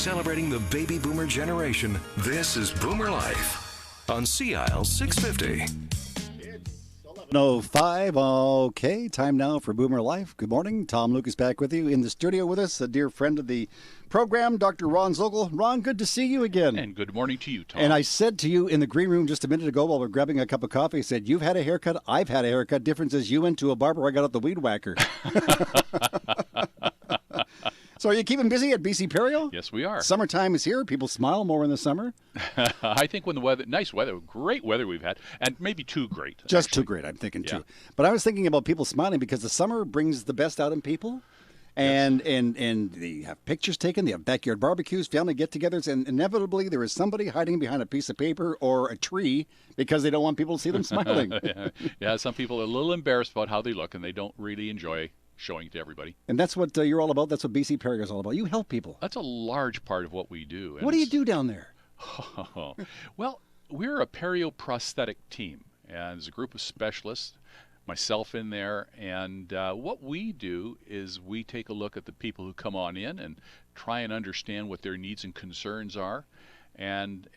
Celebrating the baby boomer generation, this is Boomer Life on CIL 650. 11:05. Okay, time now for Boomer Life. Good morning. Tom Lucas back with you in the studio with us, a dear friend of the program, Dr. Ron Zogel. Ron, good to see you again. And good morning to you, Tom. And I said to you in the green room just a minute ago while we were grabbing a cup of coffee, I said, you've had a haircut, I've had a haircut. Difference is you went to a barber, I got out the weed whacker. So are you keeping busy at BC Perio? Yes, we are. Summertime is here. People smile more in the summer. I think when the weather, nice weather, great weather we've had, and maybe too great. Just too great, I'm thinking too. But I was thinking about people smiling because the summer brings the best out in people. And they have pictures taken, they have backyard barbecues, family get-togethers, and inevitably there is somebody hiding behind a piece of paper or a tree because they don't want people to see them smiling. Yeah, some people are a little embarrassed about how they look, and they don't really enjoy showing to everybody. And that's what you're all about. That's what BC Perio is all about. You help people. That's a large part of what we do. What do you do down there? Well, we're a perioprosthetic team, and there's a group of specialists, myself in there, and what we do is we take a look at the people who come on in and try and understand what their needs and concerns are, and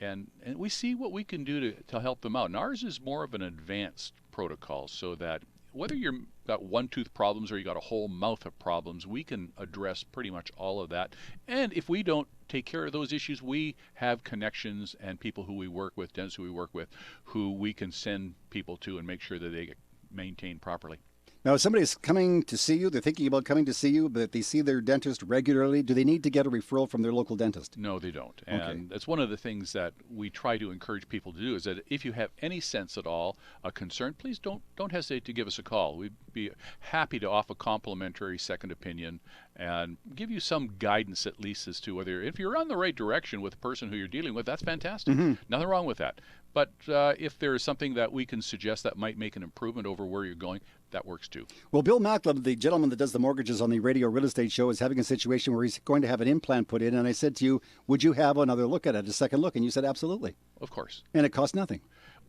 we see what we can do to help them out. And ours is more of an advanced protocol, so that whether you've got one-tooth problems or you got a whole mouth of problems, we can address pretty much all of that. And if we don't take care of those issues, we have connections and people who we work with, dentists who we work with, who we can send people to and make sure that they get maintained properly. Now, if somebody's coming to see you, they're thinking about coming to see you, but they see their dentist regularly, do they need to get a referral from their local dentist? No, they don't. And that's one of the things that we try to encourage people to do, is that if you have any sense at all, a concern, please don't hesitate to give us a call. We'd be happy to offer complimentary second opinion and give you some guidance at least as to whether, if you're on the right direction with the person who you're dealing with, that's fantastic. Nothing wrong with that. But if there is something that we can suggest that might make an improvement over where you're going, that works too. Well, Bill Macklem, the gentleman that does the mortgages on the radio real estate show, is having a situation where he's going to have an implant put in. And I said to you, would you have another look at it, a second look? And you said, absolutely. Of course. And it costs nothing.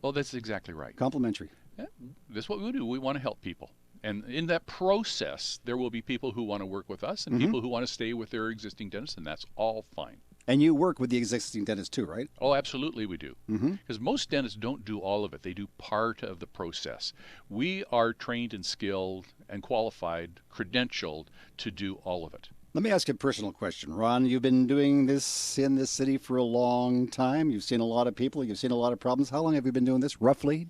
Well, that's exactly right. Complimentary. Yeah, that's what we do. We want to help people. And in that process, there will be people who want to work with us and people who want to stay with their existing dentist, and that's all fine. And you work with the existing dentist too, right? Oh, absolutely we do. Because most dentists don't do all of it. They do part of the process. We are trained and skilled and qualified, credentialed to do all of it. Let me ask you a personal question. Ron, you've been doing this in this city for a long time. You've seen a lot of people. You've seen a lot of problems. How long have you been doing this, roughly?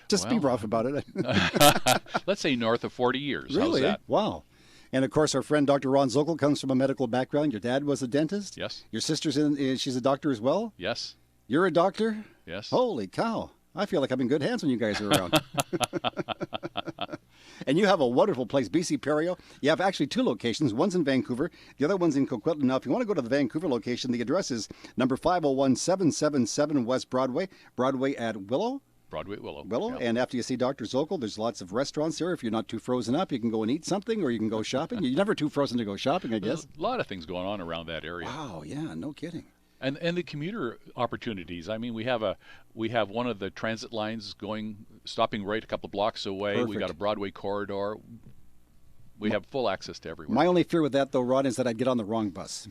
Just be rough about it. Let's say north of 40 years. Really? How's that? Wow. And, of course, our friend Dr. Ron Zogel comes from a medical background. Your dad was a dentist? Yes. Your sister's she's a doctor as well? Yes. You're a doctor? Yes. Holy cow. I feel like I'm in good hands when you guys are around. And you have a wonderful place, BC Perio. You have actually two locations. One's in Vancouver. The other one's in Coquitlam. Now, if you want to go to the Vancouver location, the address is number 501777 West Broadway, Broadway at Willow. Broadway at Willow. Willow. Yeah. And after you see Dr. Zogel, there's lots of restaurants there. If you're not too frozen up, you can go and eat something, or you can go shopping. You're never too frozen to go shopping, I guess. There's a lot of things going on around that area. Wow, yeah, no kidding. And the commuter opportunities. I mean, we have one of the transit lines stopping right a couple of blocks away. Perfect. We got a Broadway corridor. We have full access to everywhere. My only fear with that, though, Rod, is that I'd get on the wrong bus.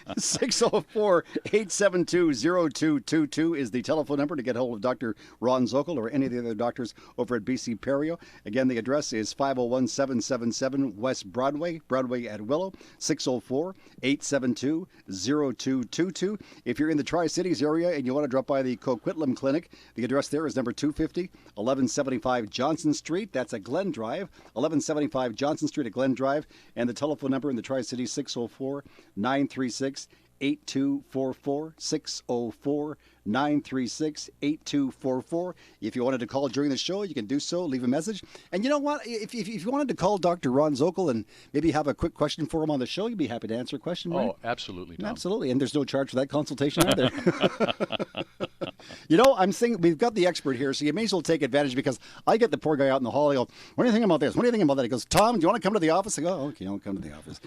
604-872-0222 is the telephone number to get hold of Dr. Ron Zogel or any of the other doctors over at BC Perio. Again, the address is 501777 West Broadway, Broadway at Willow, 604-872-0222. If you're in the Tri-Cities area and you want to drop by the Coquitlam Clinic, the address there is number 250, 1175 Johnson Street. That's at Glen Drive, 1175 Johnson Street at Glen Drive, and the telephone number in the Tri-Cities, 604-936-8244, 604-936-8244. If you wanted to call during the show, you can do so. Leave a message. And you know what? If you wanted to call Dr. Ron Zogel and maybe have a quick question for him on the show, you'd be happy to answer a question, right? Oh, absolutely, Tom. Absolutely. And there's no charge for that consultation either. You know, I'm thinking we've got the expert here, so you may as well take advantage, because I get the poor guy out in the hall. I go, what do you think about this? What do you think about that? He goes, Tom, do you want to come to the office? I go, oh, okay, I'll come to the office.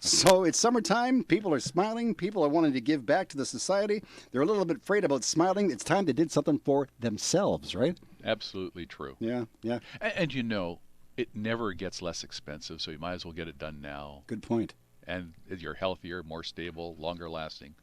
So it's summertime. People are smiling. People are wanting to give back to the society. They're a little bit afraid about smiling. It's time they did something for themselves, right? Absolutely true. Yeah, yeah. And you know, it never gets less expensive, so you might as well get it done now. Good point. and you're healthier, more stable, longer lasting.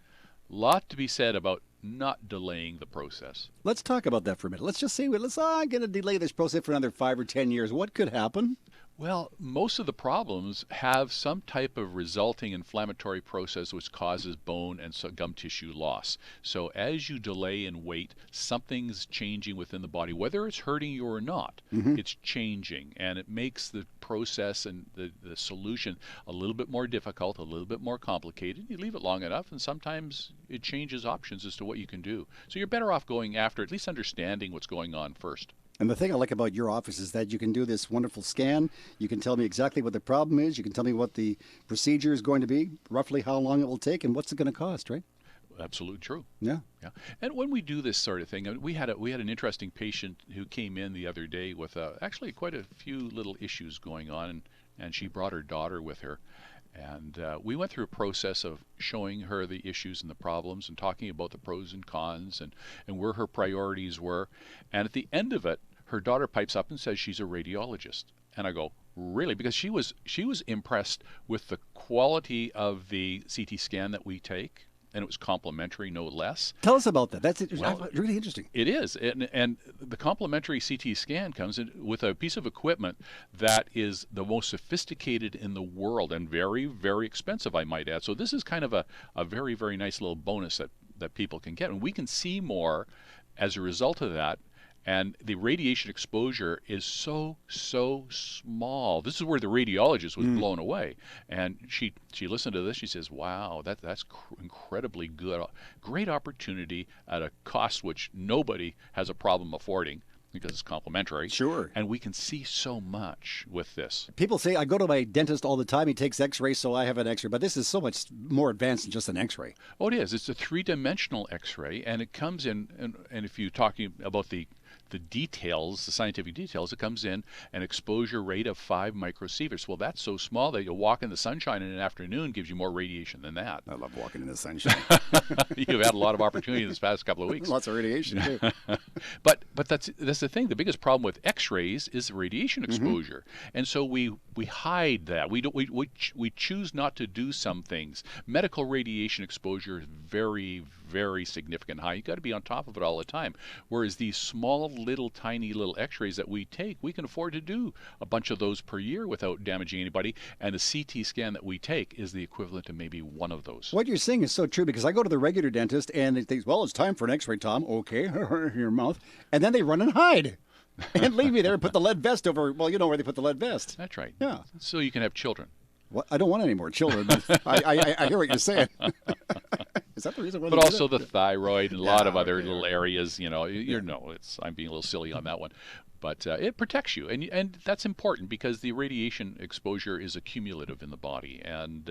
Lot to be said about not delaying the process. Let's talk about that for a minute. Let's just say, I'm going to delay this process for another 5 or 10 years. What could happen? Well, most of the problems have some type of resulting inflammatory process which causes bone and gum tissue loss. So as you delay and wait, something's changing within the body, whether it's hurting you or not. It's changing, and it makes the process and the solution a little bit more difficult, a little bit more complicated. You leave it long enough, and sometimes it changes options as to what you can do. So you're better off going after at least understanding what's going on first. And the thing I like about your office is that you can do this wonderful scan. You can tell me exactly what the problem is. You can tell me what the procedure is going to be, roughly how long it will take, and what's it going to cost, right? Absolutely true. Yeah. And when we do this sort of thing, we had an interesting patient who came in the other day with actually quite a few little issues going on, and she brought her daughter with her. And we went through a process of showing her the issues and the problems and talking about the pros and cons and where her priorities were. And at the end of it, her daughter pipes up and says she's a radiologist. And I go, really? Because she was impressed with the quality of the CT scan that we take, and it was complimentary, no less. Tell us about that. That's Well, really interesting. It is, and the complimentary CT scan comes in with a piece of equipment that is the most sophisticated in the world and very, very expensive, I might add. So this is kind of a very, very nice little bonus that people can get, and we can see more as a result of that. And the radiation exposure is so small. This is where the radiologist was blown away. And she listened to this. She says, wow, that's incredibly good. Great opportunity at a cost which nobody has a problem affording because it's complimentary. Sure. And we can see so much with this. People say, I go to my dentist all the time. He takes x-rays, so I have an x-ray. But this is so much more advanced than just an x-ray. Oh, it is. It's a three-dimensional x-ray, and it comes in, and if you're talking about the details, the scientific details, it comes in an exposure rate of 5 microsieverts. Well, that's so small that you'll walk in the sunshine in an afternoon gives you more radiation than that. I love walking in the sunshine. You've had a lot of opportunity this past couple of weeks. Lots of radiation, too. But that's the thing. The biggest problem with X-rays is the radiation exposure, and so we hide that. We choose not to do some things. Medical radiation exposure is very, very significant high. You got to be on top of it all the time. Whereas these small, tiny little X-rays that we take, we can afford to do a bunch of those per year without damaging anybody. And the CT scan that we take is the equivalent to maybe one of those. What you're saying is so true, because I go to the regular dentist and they think, well, it's time for an X-ray, Tom. Okay, your mouth. And then they run and hide and leave me there and put the lead vest over. Well, you know where they put the lead vest. That's right. Yeah. So you can have children. Well, I don't want any more children, but I hear what you're saying. Is that the reason why? But also the thyroid and a lot of other okay. little areas. You know, I'm being a little silly on that one. But it protects you, and that's important because the radiation exposure is accumulative in the body, and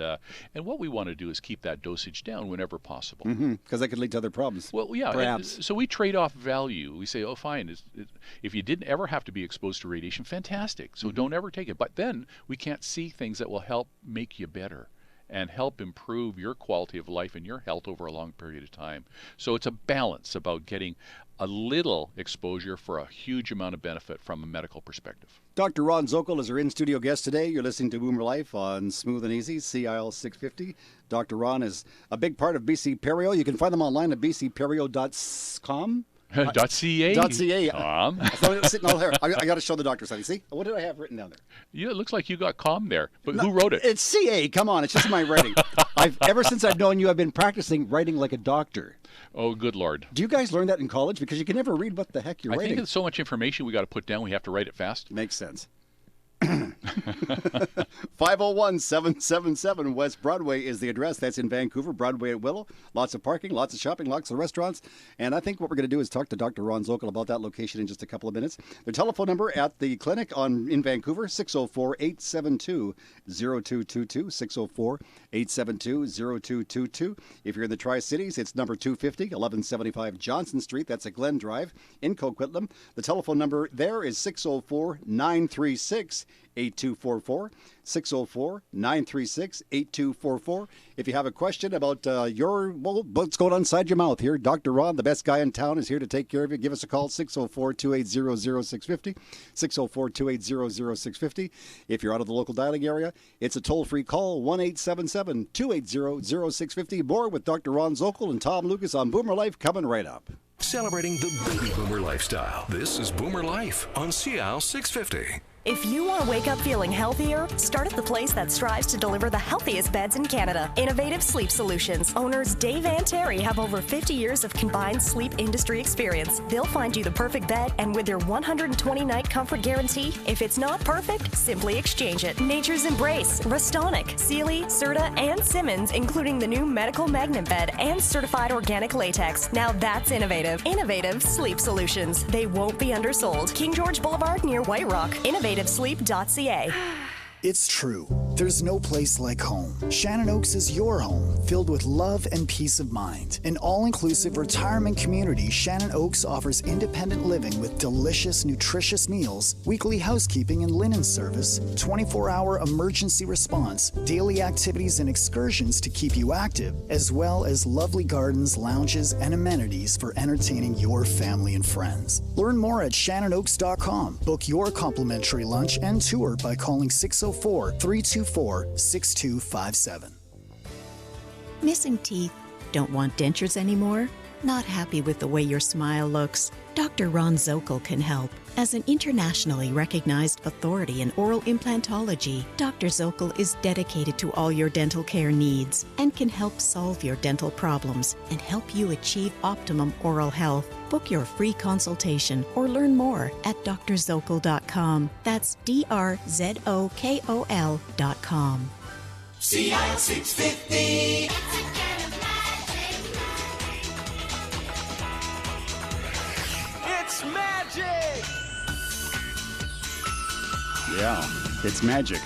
what we want to do is keep that dosage down whenever possible. Because that could lead to other problems. Well, yeah. Perhaps. So we trade off value. We say, oh, fine. If you didn't ever have to be exposed to radiation, fantastic. So don't ever take it. But then we can't see things that will help make you better and help improve your quality of life and your health over a long period of time. So it's a balance about getting a little exposure for a huge amount of benefit from a medical perspective. Dr. Ron Zokol is our in-studio guest today. You're listening to Boomer Life on Smooth and Easy, CIL 650. Dr. Ron is a big part of BC Perio. You can find them online at bcperio.com. .ca. .ca. Com. Sitting all here. I got to show the doctor something. See? What did I have written down there? Yeah, it looks like you got com there. But who wrote it? It's CA. Come on. It's just my writing. Ever since I've known you, I've been practicing writing like a doctor. Oh, good Lord. Do you guys learn that in college? Because you can never read what the heck you're I writing. think there's so much information we got to put down, we have to write it fast. Makes sense. 501-777 West Broadway is the address. That's in Vancouver, Broadway at Willow. Lots of parking, lots of shopping, lots of restaurants. And I think what we're going to do is talk to Dr. Ron Zokol about that location in just a couple of minutes. Their telephone number at the clinic in Vancouver, 604-872-0222, 604-872-0222. If you're in the Tri-Cities, it's number 250, 1175 Johnson Street. That's at Glen Drive in Coquitlam. The telephone number there is 604-936 604-936-8244, 604-936-8244. If you have a question about what's going on inside your mouth here, Dr. Ron, the best guy in town, is here to take care of you. Give us a call, 604-280-0650, 604-280-0650. If you're out of the local dialing area, it's a toll-free call, 1-877-280-0650. More with Dr. Ron Zokol and Tom Lucas on Boomer Life coming right up. Celebrating the baby boomer lifestyle. This is Boomer Life on CIAL 650. If you want to wake up feeling healthier, start at the place that strives to deliver the healthiest beds in Canada. Innovative Sleep Solutions. Owners Dave and Terry have over 50 years of combined sleep industry experience. They'll find you the perfect bed, and with their 120-night comfort guarantee, if it's not perfect, simply exchange it. Nature's Embrace, Restonic, Sealy, Serta, and Simmons, including the new medical magnet bed and certified organic latex. Now that's innovative. Innovative Sleep Solutions. They won't be undersold. King George Boulevard near White Rock. InnovativeSleep.ca. It's true. There's no place like home. Shannon Oaks is your home, filled with love and peace of mind. An all-inclusive retirement community, Shannon Oaks offers independent living with delicious, nutritious meals, weekly housekeeping and linen service, 24-hour emergency response, daily activities and excursions to keep you active, as well as lovely gardens, lounges, and amenities for entertaining your family and friends. Learn more at ShannonOaks.com. Book your complimentary lunch and tour by calling 604-324-6257. Missing teeth? Don't want dentures anymore? Not happy with the way your smile looks? Dr. Ron Zokol can help. As an internationally recognized authority in oral implantology, Dr. Zokol is dedicated to all your dental care needs and can help solve your dental problems and help you achieve optimum oral health. Book your free consultation or learn more at drzokol.com. That's DRZOKOL.com. CIAL 650. It's magic! Yeah, it's magic.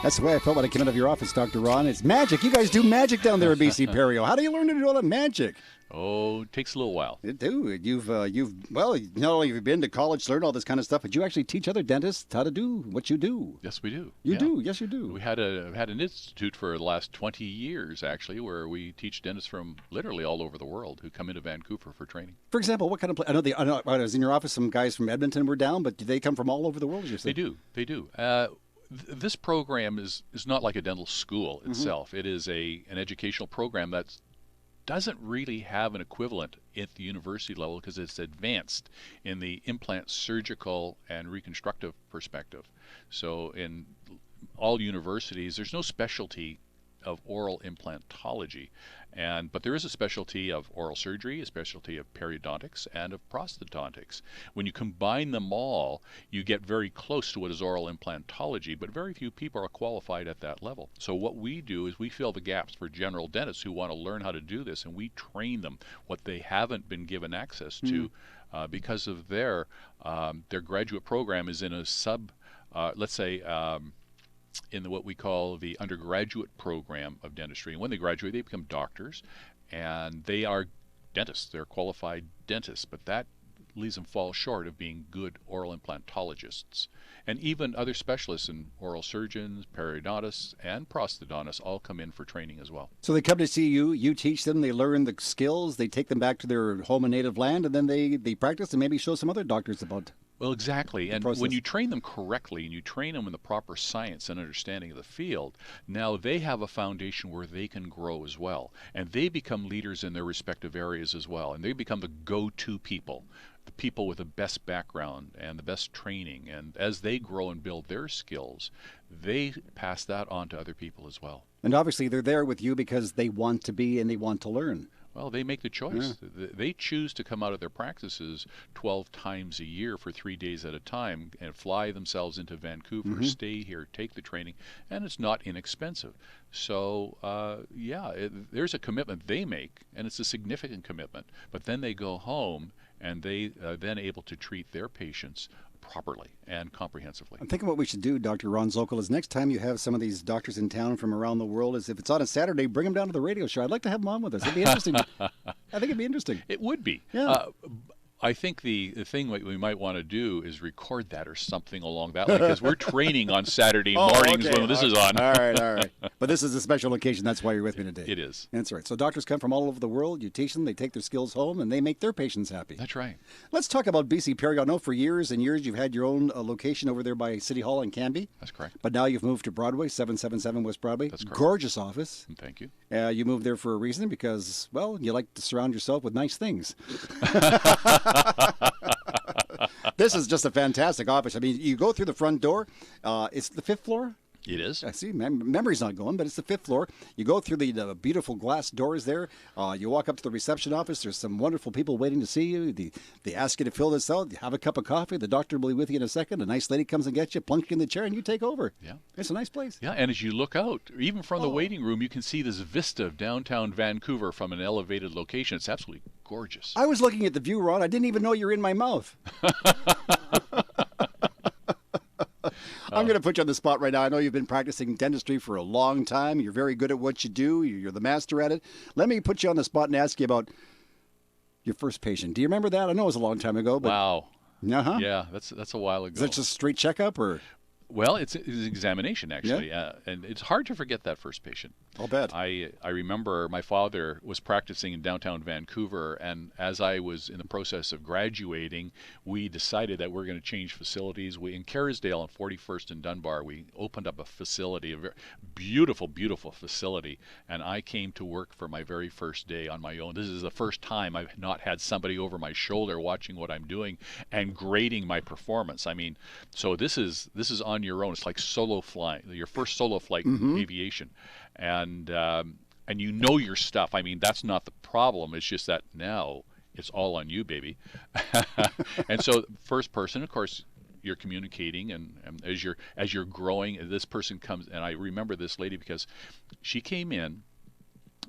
That's the way I felt when I came out of your office, Dr. Ron. It's magic. You guys do magic down there at BC Perio. How do you learn to do all that magic? Oh, it takes a little while. You do. You've well, not only have you been to college to learn all this kind of stuff, but you actually teach other dentists how to do what you do. Yes, we do. You do. Yes, you do. We had an institute for the last 20 years, actually, where we teach dentists from literally all over the world who come into Vancouver for training. For example, what kind of I know I was in your office, some guys from Edmonton were down, but do they come from all over the world, as you said? They do. This program is not like a dental school itself. Mm-hmm. It is an educational program that doesn't really have an equivalent at the university level because it's advanced in the implant surgical and reconstructive perspective. So in all universities, there's no specialty of oral implantology, but there is a specialty of oral surgery, a specialty of periodontics, and of prosthodontics. When you combine them all, you get very close to what is oral implantology, but very few people are qualified at that level. So what we do is we fill the gaps for general dentists who want to learn how to do this, and we train them what they haven't been given access to because of their graduate program is in a let's say, in what we call the undergraduate program of dentistry. And when they graduate, they become doctors, and they are dentists. They're qualified dentists, but that leaves them fall short of being good oral implantologists. And even other specialists in oral surgeons, periodontists, and prosthodontists all come in for training as well. So they come to see you, you teach them, they learn the skills, they take them back to their home and native land, and then they practice and maybe show some other doctors about. Well, exactly. And when you train them correctly and you train them in the proper science and understanding of the field, now they have a foundation where they can grow as well. And they become leaders in their respective areas as well. And they become the go-to people, the people with the best background and the best training. And as they grow and build their skills, they pass that on to other people as well. And obviously they're there with you because they want to be and they want to learn. Well, they make the choice. Yeah. They choose to come out of their practices 12 times a year for 3 days at a time and fly themselves into Vancouver, stay here, take the training, and it's not inexpensive. So, there's a commitment they make, and it's a significant commitment. But then they go home, and they are then able to treat their patients properly and comprehensively. I'm thinking what we should do, Dr. Ron Zokol, is next time you have some of these doctors in town from around the world, is if it's on a Saturday, bring them down to the radio show. I'd like to have them on with us. It'd be interesting. I think it'd be interesting. It would be. Yeah. I think the thing that we might want to do is record that or something along that line, because we're training on Saturday mornings when this is on. All right. But this is a special occasion. That's why you're with me today. It is. That's right. So doctors come from all over the world. You teach them. They take their skills home, and they make their patients happy. That's right. Let's talk about BC Perio. I know for years and years you've had your own location over there by City Hall in Canby. That's correct. But now you've moved to Broadway, 777 West Broadway. That's correct. Gorgeous office. Thank you. You moved there for a reason because, well, you like to surround yourself with nice things. This is just a fantastic office. I mean, you go through the front door. It's the 5th floor. It is. I see. Memory's not going, but it's the 5th floor. You go through the beautiful glass doors there. You walk up to the reception office. There's some wonderful people waiting to see you. They ask you to fill this out. You have a cup of coffee. The doctor will be with you in a second. A nice lady comes and gets you, plunks you in the chair, and you take over. Yeah. It's a nice place. Yeah, and as you look out, even from the waiting room, you can see this vista of downtown Vancouver from an elevated location. It's absolutely gorgeous. I was looking at the view, Ron. I didn't even know you're in my mouth. I'm going to put you on the spot right now. I know you've been practicing dentistry for a long time. You're very good at what you do. You're the master at it. Let me put you on the spot and ask you about your first patient. Do you remember that? I know it was a long time ago. But... Wow. Uh-huh. Yeah, that's a while ago. Is that just a straight checkup or? Well, it's an examination, actually, and it's hard to forget that first patient. I'll bet. I remember my father was practicing in downtown Vancouver, and as I was in the process of graduating, we decided that we're going to change facilities. In Kerrisdale on 41st and Dunbar, we opened up a facility, a very beautiful, beautiful facility, and I came to work for my very first day on my own. This is the first time I've not had somebody over my shoulder watching what I'm doing and grading my performance. I mean, so this is on your own. It's like solo flying, your first solo flight in aviation, and you know your stuff. I mean, that's not the problem. It's just that now it's all on you, baby. And so, first person, of course, you're communicating, and as you're growing, this person comes, and I remember this lady because she came in,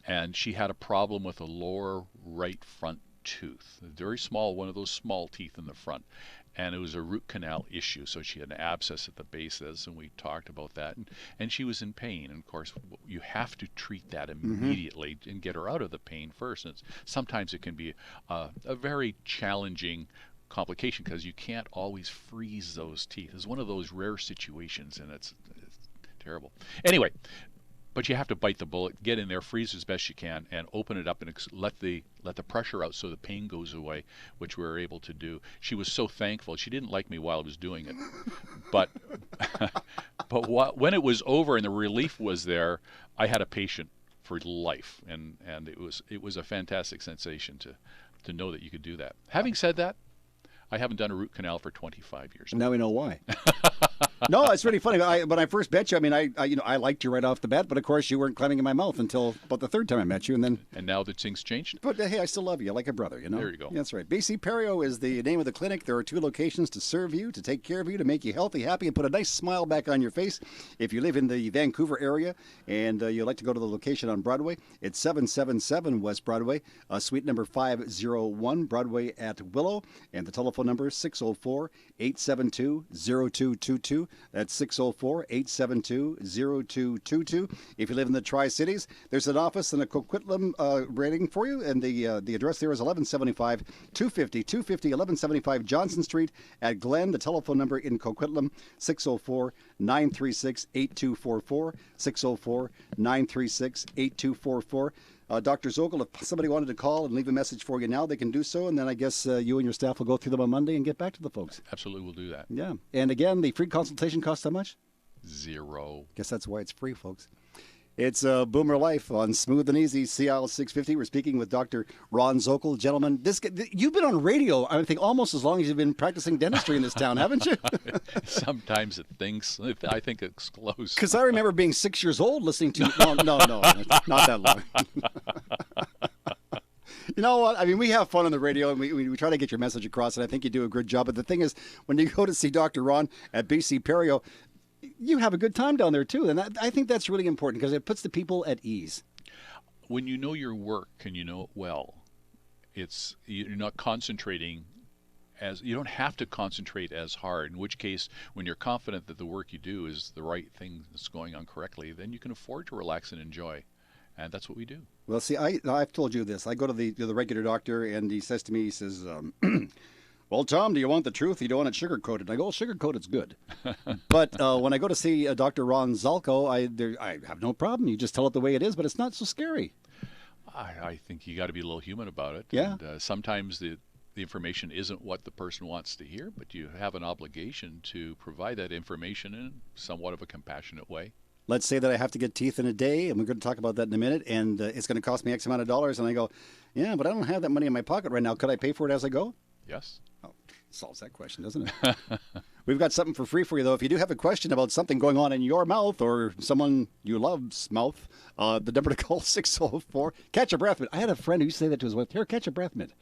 and she had a problem with a lower right front tooth, a very small, one of those small teeth in the front. And it was a root canal issue, so she had an abscess at the bases, and we talked about that, and she was in pain. And of course, you have to treat that immediately and get her out of the pain first. And sometimes it can be a very challenging complication because you can't always freeze those teeth. It's one of those rare situations, and it's terrible. Anyway, but you have to bite the bullet, get in there, freeze as best you can, and open it up and let the pressure out so the pain goes away, which we were able to do. She was so thankful. She didn't like me while I was doing it, but when it was over and the relief was there, I had a patient for life, and it was a fantastic sensation to know that you could do that. Having said that, I haven't done a root canal for 25 years. Now we know why. No, it's really funny. When I first met you, I mean, I liked you right off the bat, but of course you weren't climbing in my mouth until about the third time I met you, and now that things changed. But hey, I still love you like a brother, you know. There you go. That's right. BC Perio is the name of the clinic. There are 2 locations to serve you, to take care of you, to make you healthy, happy, and put a nice smile back on your face. If you live in the Vancouver area and you'd like to go to the location on Broadway, it's 777 West Broadway, suite number 501, Broadway at Willow, and the telephone number is 604-872-0222. That's 604-872-0222. If you live in the Tri-Cities, there's an office in the Coquitlam rating for you, and the address there is 1175 1175 Johnson Street at Glen. The telephone number in Coquitlam, 604-936-8244, 604-936-8244. Dr. Zokol, if somebody wanted to call and leave a message for you now, they can do so, and then I guess you and your staff will go through them on Monday and get back to the folks. Absolutely, we'll do that. Yeah. And again, the free consultation costs how much? $0. Guess that's why it's free, folks. It's Boomer Life on Smooth and Easy, CIL 650. We're speaking with Dr. Ron Zokol. Gentlemen, you've been on radio, I think, almost as long as you've been practicing dentistry in this town, haven't you? Sometimes I think it's close. Because I remember being 6 years old listening to... No, not that long. You know what? I mean, we have fun on the radio, and we try to get your message across, and I think you do a good job. But the thing is, when you go to see Dr. Ron at BC Perio, you have a good time down there, too. And I think that's really important because it puts the people at ease. When you know your work and you know it well, you're not concentrating you don't have to concentrate as hard, in which case, when you're confident that the work you do is the right thing that's going on correctly, then you can afford to relax and enjoy. And that's what we do. Well, see, I've told you this. I go to the regular doctor, and he says to me, he says, well, Tom, do you want the truth? You don't want it sugar-coated. I go, well, sugar-coated's good. But when I go to see Dr. Ron Zalko, I have no problem. You just tell it the way it is, but it's not so scary. I think you got to be a little human about it. Yeah. And sometimes the information isn't what the person wants to hear, but you have an obligation to provide that information in somewhat of a compassionate way. Let's say that I have to get teeth in a day, and we're going to talk about that in a minute, and it's going to cost me X amount of dollars, and I go, yeah, but I don't have that money in my pocket right now. Could I pay for it as I go? Yes. Oh, solves that question, doesn't it? We've got something for free for you, though. If you do have a question about something going on in your mouth or someone you love's mouth, the number to call 604. Catch a breath mint. I had a friend who used to say that to his wife. Here, catch a breath mint.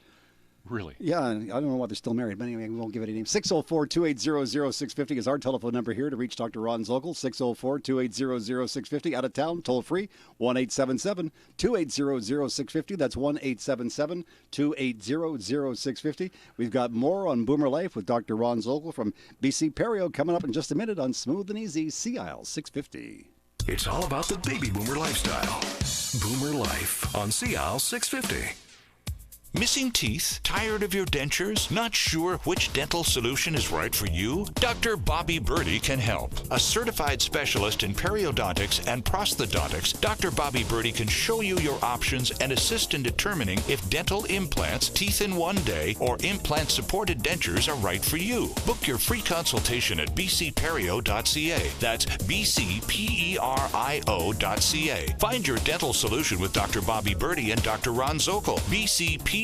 Really? Yeah, I don't know why they're still married, but anyway, we won't give it a name. 604-280-0650 is our telephone number here to reach Dr. Ron Zokol. 604-280-0650. Out of town, toll free, 1-877-280-0650. That's 1-877-280-0650. We've got more on Boomer Life with Dr. Ron Zokol from BC Perio coming up in just a minute on Smooth and Easy, CIL 650. It's all about the baby boomer lifestyle. Boomer Life on CIL 650. Missing teeth? Tired of your dentures? Not sure which dental solution is right for you? Dr. Bobby Birdie can help. A certified specialist in periodontics and prosthodontics, Dr. Bobby Birdie can show you your options and assist in determining if dental implants, teeth in one day, or implant-supported dentures are right for you. Book your free consultation at bcperio.ca. That's bcperio.ca. Find your dental solution with Dr. Bobby Birdie and Dr. Ron Zokol. bcperio.ca.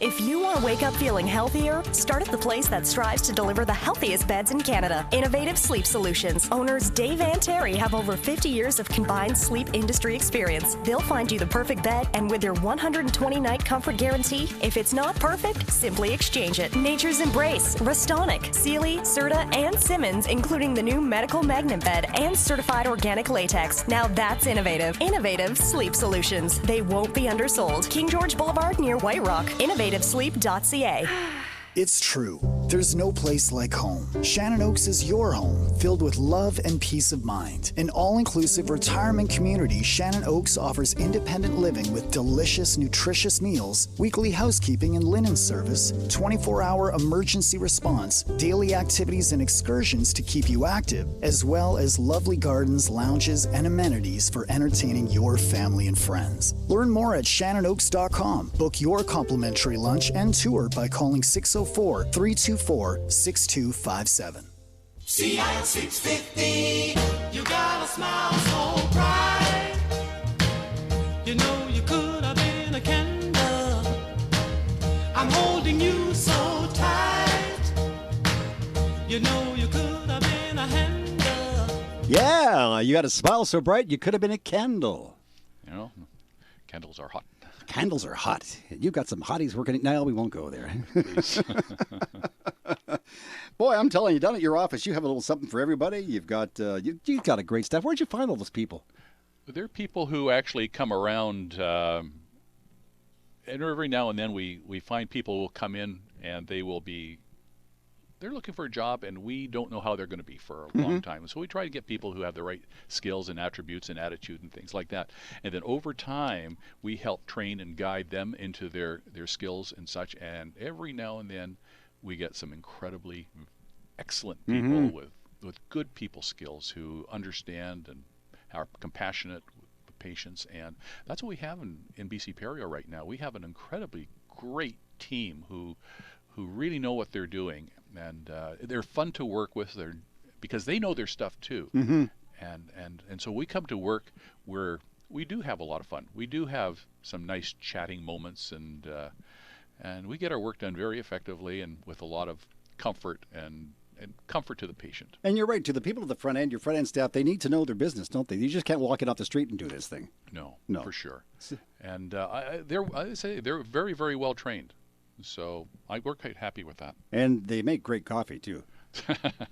If you want to wake up feeling healthier, start at the place that strives to deliver the healthiest beds in Canada. Innovative Sleep Solutions. Owners Dave and Terry have over 50 years of combined sleep industry experience. They'll find you the perfect bed, and with their 120-night comfort guarantee, if it's not perfect, simply exchange it. Nature's Embrace, Restonic, Sealy, Serta, and Simmons, including the new medical magnet bed and certified organic latex. Now that's innovative. Innovative Sleep Solutions. They won't be undersold. King George Boulevard near White Rock. InnovativeSleep.ca. It's true. There's no place like home. Shannon Oaks is your home, filled with love and peace of mind. An all-inclusive retirement community, Shannon Oaks offers independent living with delicious, nutritious meals, weekly housekeeping and linen service, 24-hour emergency response, daily activities and excursions to keep you active, as well as lovely gardens, lounges, and amenities for entertaining your family and friends. Learn more at ShannonOaks.com. Book your complimentary lunch and tour by calling 604-324-6257. CIL 650. You got a smile so bright. You know you could have been a candle. I'm holding you so tight. You know you could have been a handle. Yeah, you got a smile so bright you could have been a candle. You know, candles are hot. Candles are hot. You've got some hotties working. No, we won't go there. Boy, I'm telling you, down at your office, you have a little something for everybody. You've got you've got a great staff. Where'd you find all those people? There are people who actually come around, and every now and then we find people who will come in and they're looking for a job, and we don't know how they're going to be for a long time. So we try to get people who have the right skills and attributes and attitude and things like that. And then over time, we help train and guide them into their skills and such. And every now and then, we get some incredibly excellent people with good people skills who understand and are compassionate with patients. And that's what we have in BC Perio right now. We have an incredibly great team who really know what they're doing, and they're fun to work with. Because they know their stuff too, and so we come to work where we do have a lot of fun. We do have some nice chatting moments, and we get our work done very effectively and with a lot of comfort and comfort to the patient. And you're right, to the people at the front end, your front end staff, they need to know their business, don't they? You just can't walk in off the street and do this thing. No, for sure. And I say they're very, very well trained. So we're quite happy with that. And they make great coffee, too.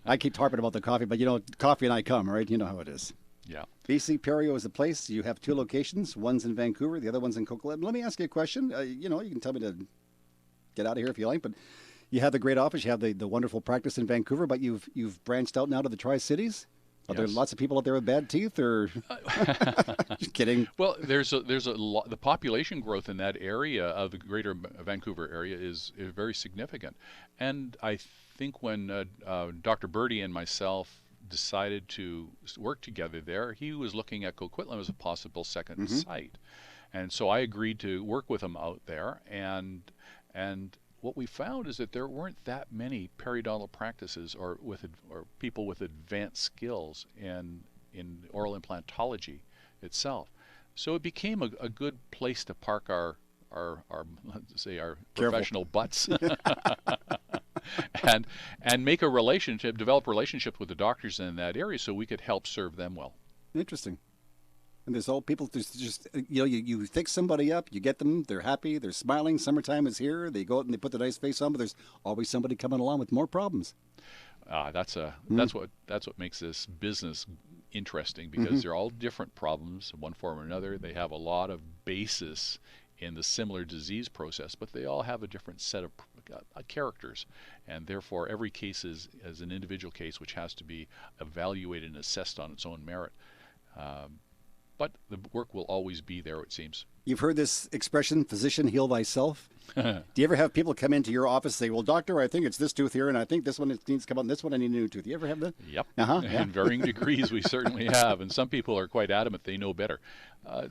I keep harping about the coffee, but, coffee and I come, right? You know how it is. Yeah. BC Perio is the place. You have two locations. One's in Vancouver. The other one's in Coquitlam. Let me ask you a question. You can tell me to get out of here if you like, but you have the great office. You have the wonderful practice in Vancouver, but you've branched out now to the Tri-Cities. Are there lots of people out there with bad teeth, or just kidding? Well, there's a lot. The population growth in that area of the Greater Vancouver area is very significant, and I think when Dr. Birdie and myself decided to work together there, he was looking at Coquitlam as a possible second site, and so I agreed to work with him out there, and what we found is that there weren't that many periodontal practices or people with advanced skills in oral implantology itself. So it became a good place to park our let's say our professional butts and make a relationship, develop relationships with the doctors in that area so we could help serve them well. Interesting. And there's all people just you fix somebody up, you get them, they're happy, they're smiling, summertime is here, they go out and they put the nice face on, but there's always somebody coming along with more problems. That's what makes this business interesting, because they're all different problems in one form or another. They have a lot of basis in the similar disease process, but they all have a different set of characters, and therefore every case is an individual case which has to be evaluated and assessed on its own merit. But the work will always be there, it seems. You've heard this expression, physician, heal thyself. Do you ever have people come into your office and say, well, doctor, I think it's this tooth here, and I think this one needs to come out, and this one I need a new tooth? You ever have that? Yep. In varying degrees, we certainly have. And some people are quite adamant they know better.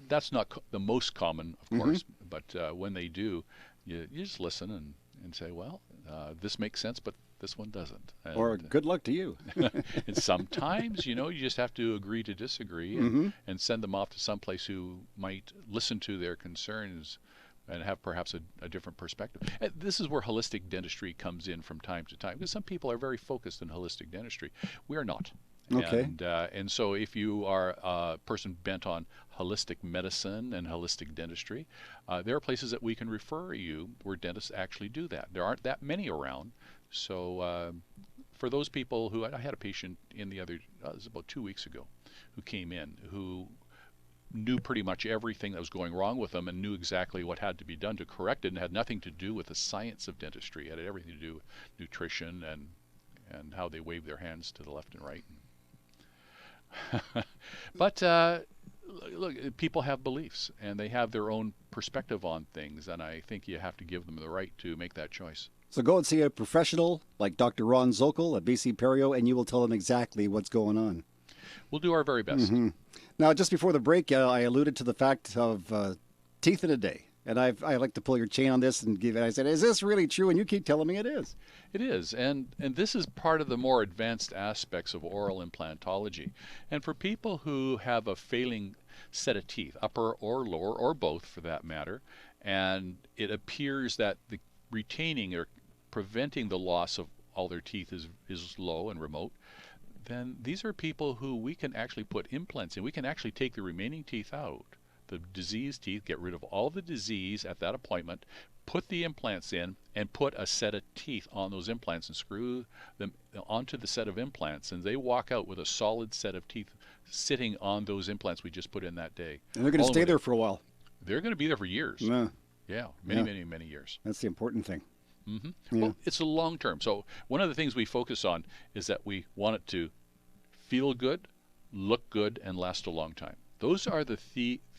That's not the most common, of course, but when they do, you just listen and say, well, this makes sense, but this one doesn't. And, or good luck to you. And sometimes, you just have to agree to disagree and send them off to someplace who might listen to their concerns and have perhaps a different perspective. And this is where holistic dentistry comes in from time to time, because some people are very focused in holistic dentistry. We are not. Okay. And so if you are a person bent on holistic medicine and holistic dentistry, there are places that we can refer you where dentists actually do that. There aren't that many around. So for those people who, I had a patient in it was about 2 weeks ago, who came in, who knew pretty much everything that was going wrong with them and knew exactly what had to be done to correct it, and had nothing to do with the science of dentistry. It had everything to do with nutrition and how they wave their hands to the left and right. But look, people have beliefs, and they have their own perspective on things, and I think you have to give them the right to make that choice. So go and see a professional like Dr. Ron Zokol at BC Perio, and you will tell them exactly what's going on. We'll do our very best. Now, just before the break, I alluded to the fact of teeth in a day. And I like to pull your chain on this and give it. I said, is this really true? And you keep telling me it is. It is. And this is part of the more advanced aspects of oral implantology. And for people who have a failing set of teeth, upper or lower, or both for that matter, and it appears that the retaining or preventing the loss of all their teeth is low and remote, then these are people who we can actually put implants in. We can actually take the remaining teeth out, the diseased teeth, get rid of all the disease at that appointment, put the implants in, and put a set of teeth on those implants and screw them onto the set of implants, and they walk out with a solid set of teeth sitting on those implants we just put in that day. And they're going to stay there for a while. They're going to be there for years. Yeah, many years. That's the important thing. Well, it's a long term. So one of the things we focus on is that we want it to feel good, look good, and last a long time. Those are the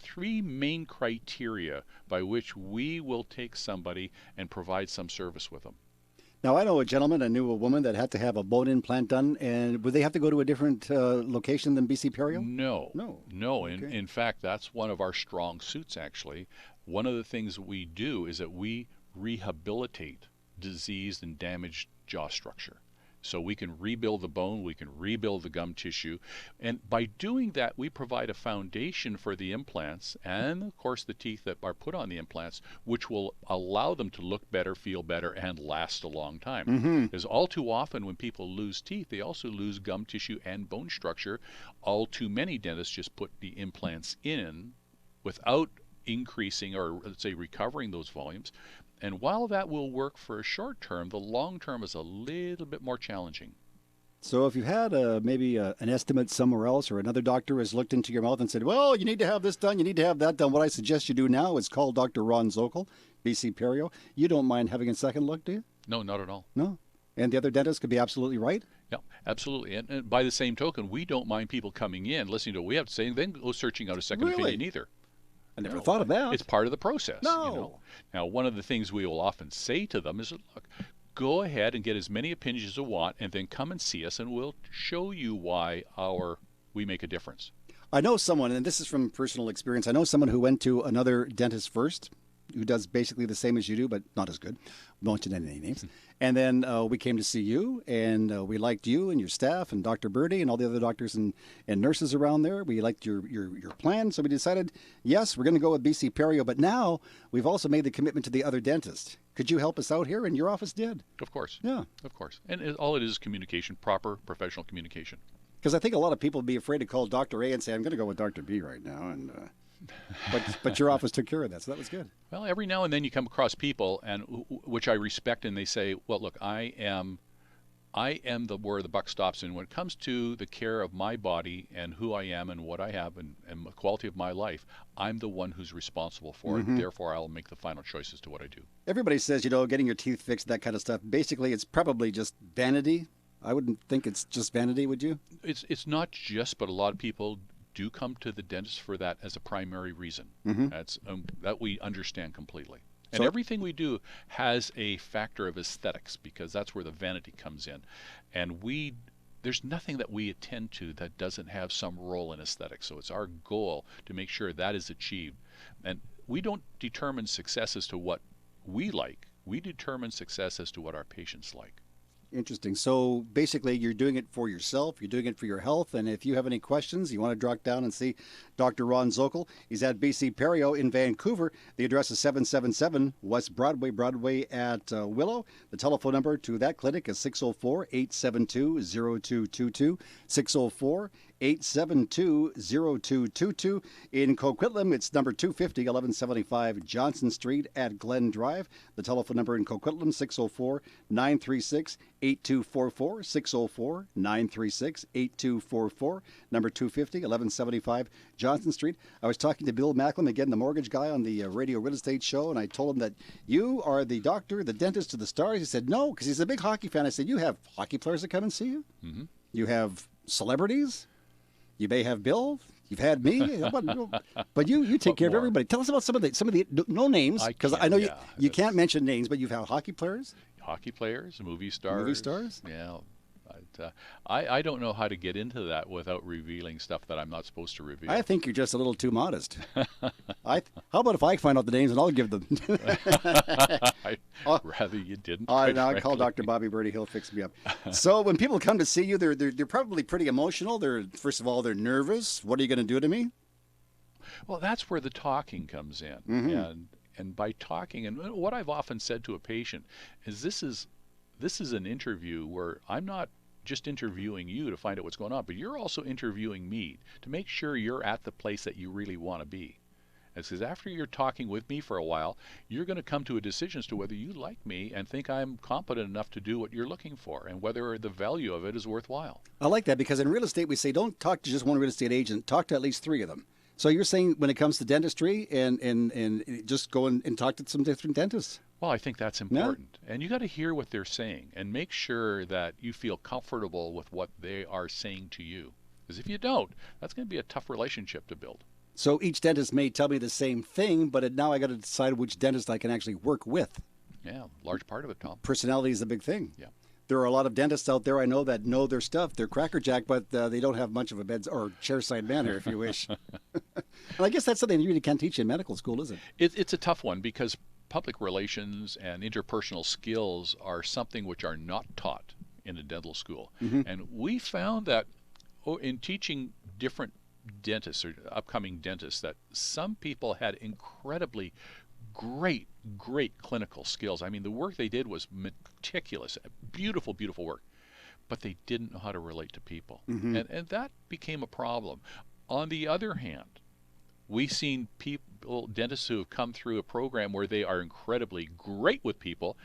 three main criteria by which we will take somebody and provide some service with them. Now, I know a gentleman, I knew a woman that had to have a bone implant done, and would they have to go to a different location than BC Perio? No. Okay. In fact, that's one of our strong suits, actually. One of the things we do is that we rehabilitate diseased and damaged jaw structure. So we can rebuild the bone, we can rebuild the gum tissue, and by doing that we provide a foundation for the implants and of course the teeth that are put on the implants, which will allow them to look better, feel better, and last a long time. Because all too often when people lose teeth, they also lose gum tissue and bone structure. All too many dentists just put the implants in without increasing or let's say recovering those volumes. And while that will work for a short term, the long term is a little bit more challenging. So if you had maybe an estimate somewhere else, or another doctor has looked into your mouth and said, well, you need to have this done, you need to have that done, what I suggest you do now is call Dr. Ron Zokol, BC Perio. You don't mind having a second look, do you? No, not at all. No? And the other dentist could be absolutely right? Yeah, absolutely. And by the same token, we don't mind people coming in, listening to what we have to say, and then go searching out a second opinion either. I never thought of that. It's part of the process. No. You know? Now, one of the things we will often say to them is, look, go ahead and get as many opinions as you want, and then come and see us, and we'll show you why we make a difference. I know someone, and this is from personal experience, I know someone who went to another dentist first, who does basically the same as you do, but not as good. Won't mention any names. And then we came to see you, and we liked you and your staff and Dr. Birdie and all the other doctors and nurses around there. We liked your plan, so we decided, yes, we're going to go with BC Perio, but now we've also made the commitment to the other dentist. Could you help us out here? And your office did. Of course. Yeah. Of course. And all it is communication, proper professional communication. Because I think a lot of people would be afraid to call Dr. A and say, I'm going to go with Dr. B right now. And but your office took care of that, so that was good. Well, every now and then you come across people, and which I respect, and they say, well, look, I am where the buck stops. And when it comes to the care of my body and who I am and what I have and the quality of my life, I'm the one who's responsible for it. Therefore, I'll make the final choices to what I do. Everybody says, getting your teeth fixed, that kind of stuff. Basically, it's probably just vanity. I wouldn't think it's just vanity, would you? It's not just, but a lot of people do come to the dentist for that as a primary reason. That's that we understand completely. And everything we do has a factor of aesthetics, because that's where the vanity comes in. And there's nothing that we attend to that doesn't have some role in aesthetics. So it's our goal to make sure that is achieved. And we don't determine success as to what we like. We determine success as to what our patients like. Interesting. So basically, you're doing it for yourself. You're doing it for your health. And if you have any questions, you want to drop down and see Dr. Ron Zokol. He's at BC Perio in Vancouver. The address is 777 West Broadway at Willow. The telephone number to that clinic is 604-872-0222. 604-872-0222. In Coquitlam, it's number 250, 1175 Johnson Street at Glen Drive. The telephone number in Coquitlam, 604-936-8244. 604-936-8244. Number 250, 1175 Johnson Street. I was talking to Bill Macklem, again, the mortgage guy on the Radio Real Estate Show, and I told him that you are the doctor, the dentist to the stars. He said, no, because he's a big hockey fan. I said, you have hockey players that come and see you? You have celebrities? You may have Bill. You've had me, but you take care of everybody. Tell us about some of the no names, because I know you can't mention names, but you've had hockey players. Hockey players, movie stars. Movie stars? Yeah. I don't know how to get into that without revealing stuff that I'm not supposed to reveal. I think you're just a little too modest. How about if I find out the names and I'll give them? I'd rather you didn't. I'll call Dr. Bobby Birdie. He'll fix me up. So when people come to see you, they're probably pretty emotional. First of all, they're nervous. What are you going to do to me? Well, that's where the talking comes in. And by talking, and what I've often said to a patient is this is an interview where I'm not just interviewing you to find out what's going on, but you're also interviewing me to make sure you're at the place that you really want to be. And says after you're talking with me for a while, you're going to come to a decision as to whether you like me and think I'm competent enough to do what you're looking for, and whether the value of it is worthwhile. I like that, because in real estate we say don't talk to just one real estate agent, talk to at least 3 of them. So you're saying when it comes to dentistry and just go and talk to some different dentists? Well, I think that's important. Yeah. And you got to hear what they're saying and make sure that you feel comfortable with what they are saying to you. Because if you don't, that's going to be a tough relationship to build. So each dentist may tell me the same thing, but now I got to decide which dentist I can actually work with. Yeah, large part of it, Tom. Personality is a big thing. Yeah. There are a lot of dentists out there I know that know their stuff. They're crackerjack, but they don't have much of a bed or chairside manner, if you wish. And I guess that's something you really can't teach in medical school, is it? It's a tough one, because public relations and interpersonal skills are something which are not taught in a dental school. And we found that in teaching different dentists or upcoming dentists, that some people had incredibly great clinical skills. I mean, the work they did was meticulous, beautiful work, but they didn't know how to relate to people. And that became a problem. On the other hand, we've seen dentists who have come through a program where they are incredibly great with people,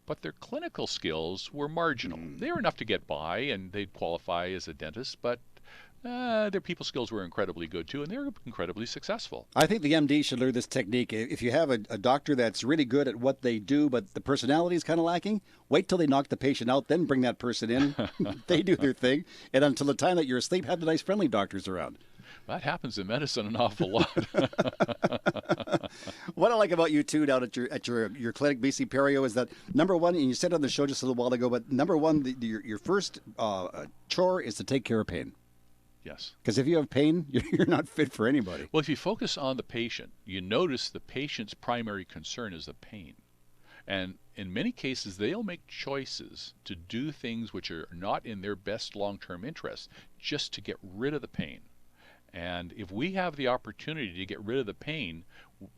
but their clinical skills were marginal. They were enough to get by, and they'd qualify as a dentist, but Their people skills were incredibly good too, and they're incredibly successful. I think the MD should learn this technique. If you have a doctor that's really good at what they do, but the personality is kind of lacking, wait till they knock the patient out, then bring that person in. They do their thing. And until the time that you're asleep, have the nice friendly doctors around. That happens in medicine an awful lot. What I like about you too down at your clinic, BC Perio, is that number one, and you said on the show just a little while ago, but number one, your first chore is to take care of pain. Yes. Because if you have pain, you're not fit for anybody. Well, if you focus on the patient, you notice the patient's primary concern is the pain. And in many cases, they'll make choices to do things which are not in their best long-term interest just to get rid of the pain. And if we have the opportunity to get rid of the pain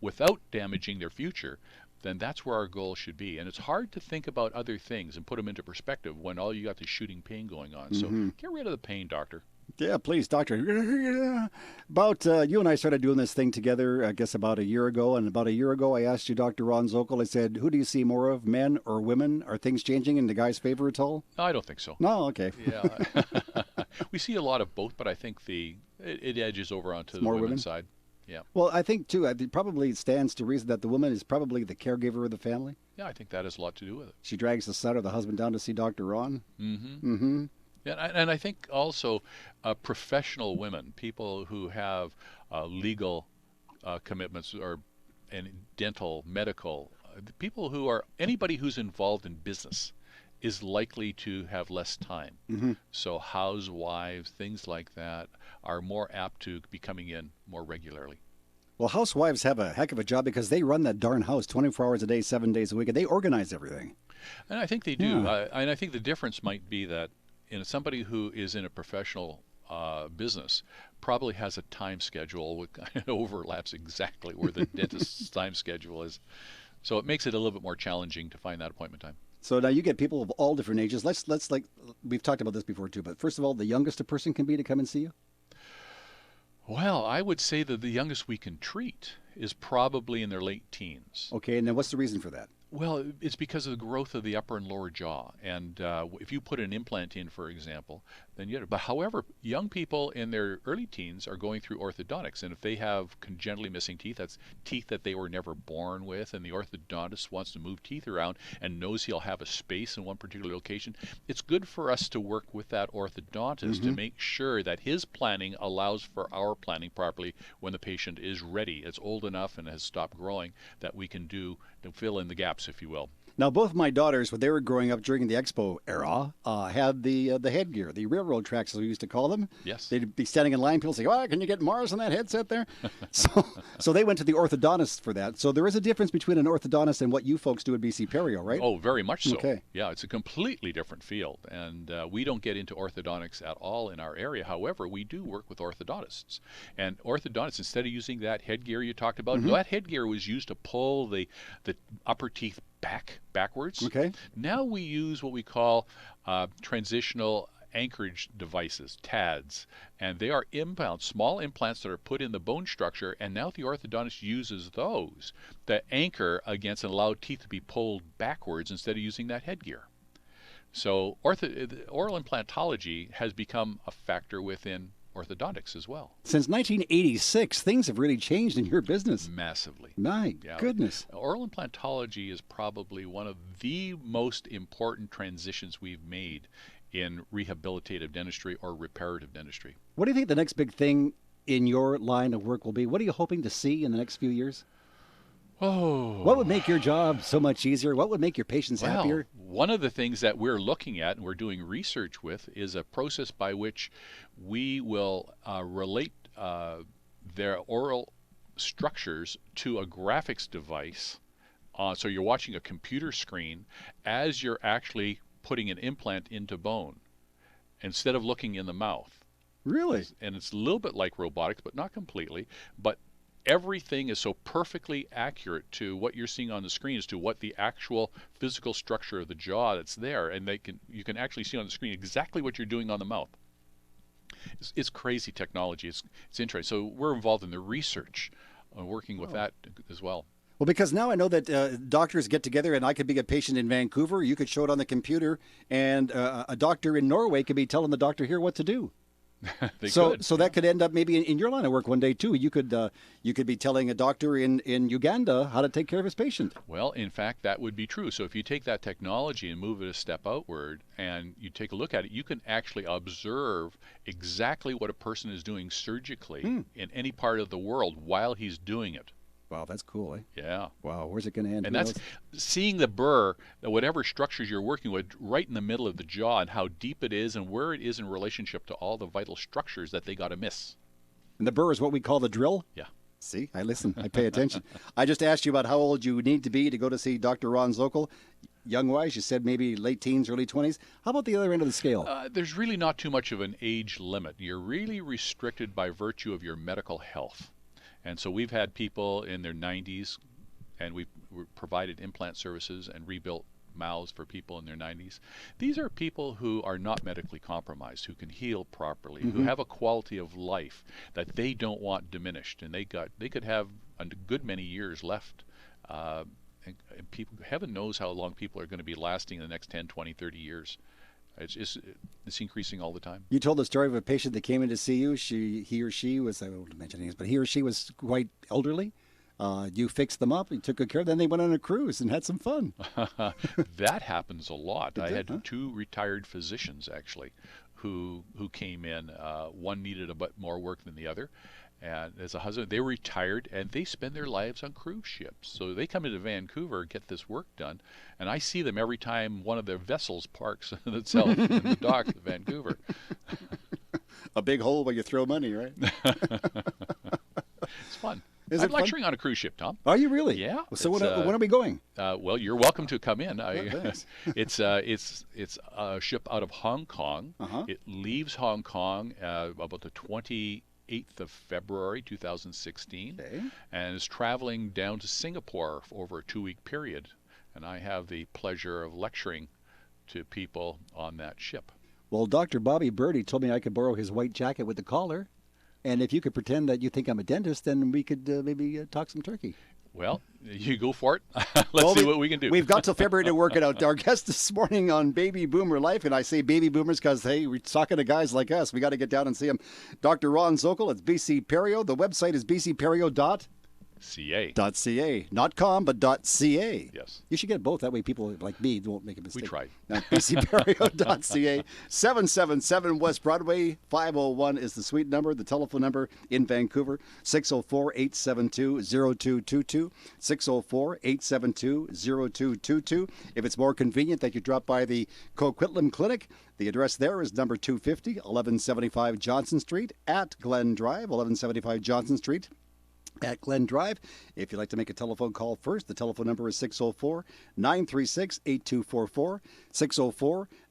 without damaging their future, then that's where our goal should be. And it's hard to think about other things and put them into perspective when all you got is shooting pain going on. So get rid of the pain, doctor. Yeah, please, doctor. About you and I started doing this thing together, I guess, about a year ago. And about a year ago, I asked you, Dr. Ron Zokol, I said, who do you see more of, men or women? Are things changing in the guy's favor at all? No, I don't think so. No, okay. Yeah. We see a lot of both, but I think it edges over onto the women's side. Yeah. Well, I think, too, it probably stands to reason that the woman is probably the caregiver of the family. Yeah, I think that has a lot to do with it. She drags the son or the husband down to see Dr. Ron. Mm-hmm. Mm-hmm. Yeah, and I think also professional women, people who have legal commitments and dental, medical, people who are, anybody who's involved in business is likely to have less time. Mm-hmm. So housewives, things like that, are more apt to be coming in more regularly. Well, housewives have a heck of a job because they run that darn house 24 hours a day, 7 days a week, and they organize everything. And I think they do. Yeah. And I think the difference might be that somebody who is in a professional business probably has a time schedule which overlaps exactly where the dentist's time schedule is. So it makes it a little bit more challenging to find that appointment time. So now you get people of all different ages. Let's like, we've talked about this before too, but first of all, the youngest a person can be to come and see you? Well, I would say that the youngest we can treat is probably in their late teens. Okay, and then what's the reason for that? Well, it's because of the growth of the upper and lower jaw. And if you put an implant in, for example, then you get it. But however, young people in their early teens are going through orthodontics. And if they have congenitally missing teeth, that's teeth that they were never born with, and the orthodontist wants to move teeth around and knows he'll have a space in one particular location, it's good for us to work with that orthodontist to make sure that his planning allows for our planning properly when the patient is ready. It's old enough and has stopped growing that we can do to fill in the gaps, if you will. Now, both my daughters, when they were growing up during the expo era, had the headgear, the railroad tracks, as we used to call them. Yes. They'd be standing in line. People say, "Oh, can you get Mars on that headset there?" so they went to the orthodontist for that. So there is a difference between an orthodontist and what you folks do at BC Perio, right? Oh, very much so. Okay. Yeah, it's a completely different field, and we don't get into orthodontics at all in our area. However, we do work with orthodontists. And orthodontists, instead of using that headgear you talked about, that headgear was used to pull the upper teeth backwards. Okay. Now we use what we call transitional anchorage devices, TADs, and they are implants, small implants that are put in the bone structure, and now the orthodontist uses those to anchor against and allow teeth to be pulled backwards instead of using that headgear. So oral implantology has become a factor within orthodontics as well. Since 1986, things have really changed in your business. Massively. My goodness. Oral implantology is probably one of the most important transitions we've made in rehabilitative dentistry or reparative dentistry. What do you think the next big thing in your line of work will be? What are you hoping to see in the next few years? Oh. What would make your job so much easier? What would make your patients happier? One of the things that we're looking at and we're doing research with is a process by which we will relate their oral structures to a graphics device. So you're watching a computer screen as you're actually putting an implant into bone instead of looking in the mouth. Really? And it's a little bit like robotics, but not completely. But everything is so perfectly accurate to what you're seeing on the screen as to what the actual physical structure of the jaw that's there, and you can actually see on the screen exactly what you're doing on the mouth. It's crazy technology. It's interesting. So we're involved in the research, working with that as well. Well, because now I know that doctors get together, and I could be a patient in Vancouver. You could show it on the computer, and a doctor in Norway could be telling the doctor here what to do. So that could end up maybe in your line of work one day too. You could be telling a doctor in Uganda how to take care of his patient. Well, in fact, that would be true. So if you take that technology and move it a step outward and you take a look at it, you can actually observe exactly what a person is doing surgically in any part of the world while he's doing it. Wow, that's cool, eh? Yeah. Wow, where's it going to end? And that's seeing the burr, whatever structures you're working with, right in the middle of the jaw, and how deep it is and where it is in relationship to all the vital structures that they got to miss. And the burr is what we call the drill? Yeah. See, I listen, I pay attention. I just asked you about how old you need to be to go to see Dr. Ron Zokol. Young-wise, you said maybe late teens, early 20s. How about the other end of the scale? There's really not too much of an age limit. You're really restricted by virtue of your medical health. And so we've had people in their 90s, and we've provided implant services and rebuilt mouths for people in their 90s. These are people who are not medically compromised, who can heal properly, who have a quality of life that they don't want diminished, and they could have a good many years left. And people, heaven knows how long people are going to be lasting in the next 10, 20, 30 years. It's increasing all the time. You told the story of a patient that came in to see you. He or she was, I won't mention names, but he or she was quite elderly. You fixed them up, you took good care of them, then they went on a cruise and had some fun. That happens a lot. I had two retired physicians, actually, who came in. One needed a bit more work than the other. And as a husband, they were retired, and they spend their lives on cruise ships. So they come into Vancouver, get this work done, and I see them every time one of their vessels parks itself in the docks of Vancouver. A big hole where you throw money, right? It's fun. Is I'm it fun? lecturing on a cruise ship, Tom. Are you really? Yeah. So when are we going? Well, you're welcome to come in. Thanks. It's a ship out of Hong Kong. It leaves Hong Kong about the 28th of February 2016, and is traveling down to Singapore over a 2-week period. And I have the pleasure of lecturing to people on that ship. Well, Dr. Bobby Birdie told me I could borrow his white jacket with the collar. And if you could pretend that you think I'm a dentist, then we could maybe talk some turkey. Well, you go for it. Let's see what we can do. We've got till February to work it out. Our guest this morning on Baby Boomer Life, and I say baby boomers because, hey, we're talking to guys like us. We got to get down and see him. Dr. Ron Zokol, it's BC Perio. The website is bcperio.ca. Not .com, but .ca. Yes. You should get both. That way people like me won't make a mistake. We tried. Now, bcperio.ca. 777 West Broadway. 501 is the suite number. The telephone number in Vancouver, 604-872-0222. 604-872-0222. If it's more convenient that you drop by the Coquitlam Clinic, the address there is number 250, 1175 Johnson Street at Glen Drive, 1175 Johnson Street at Glen Drive. If you'd like to make a telephone call first, the telephone number is 604-936-8244,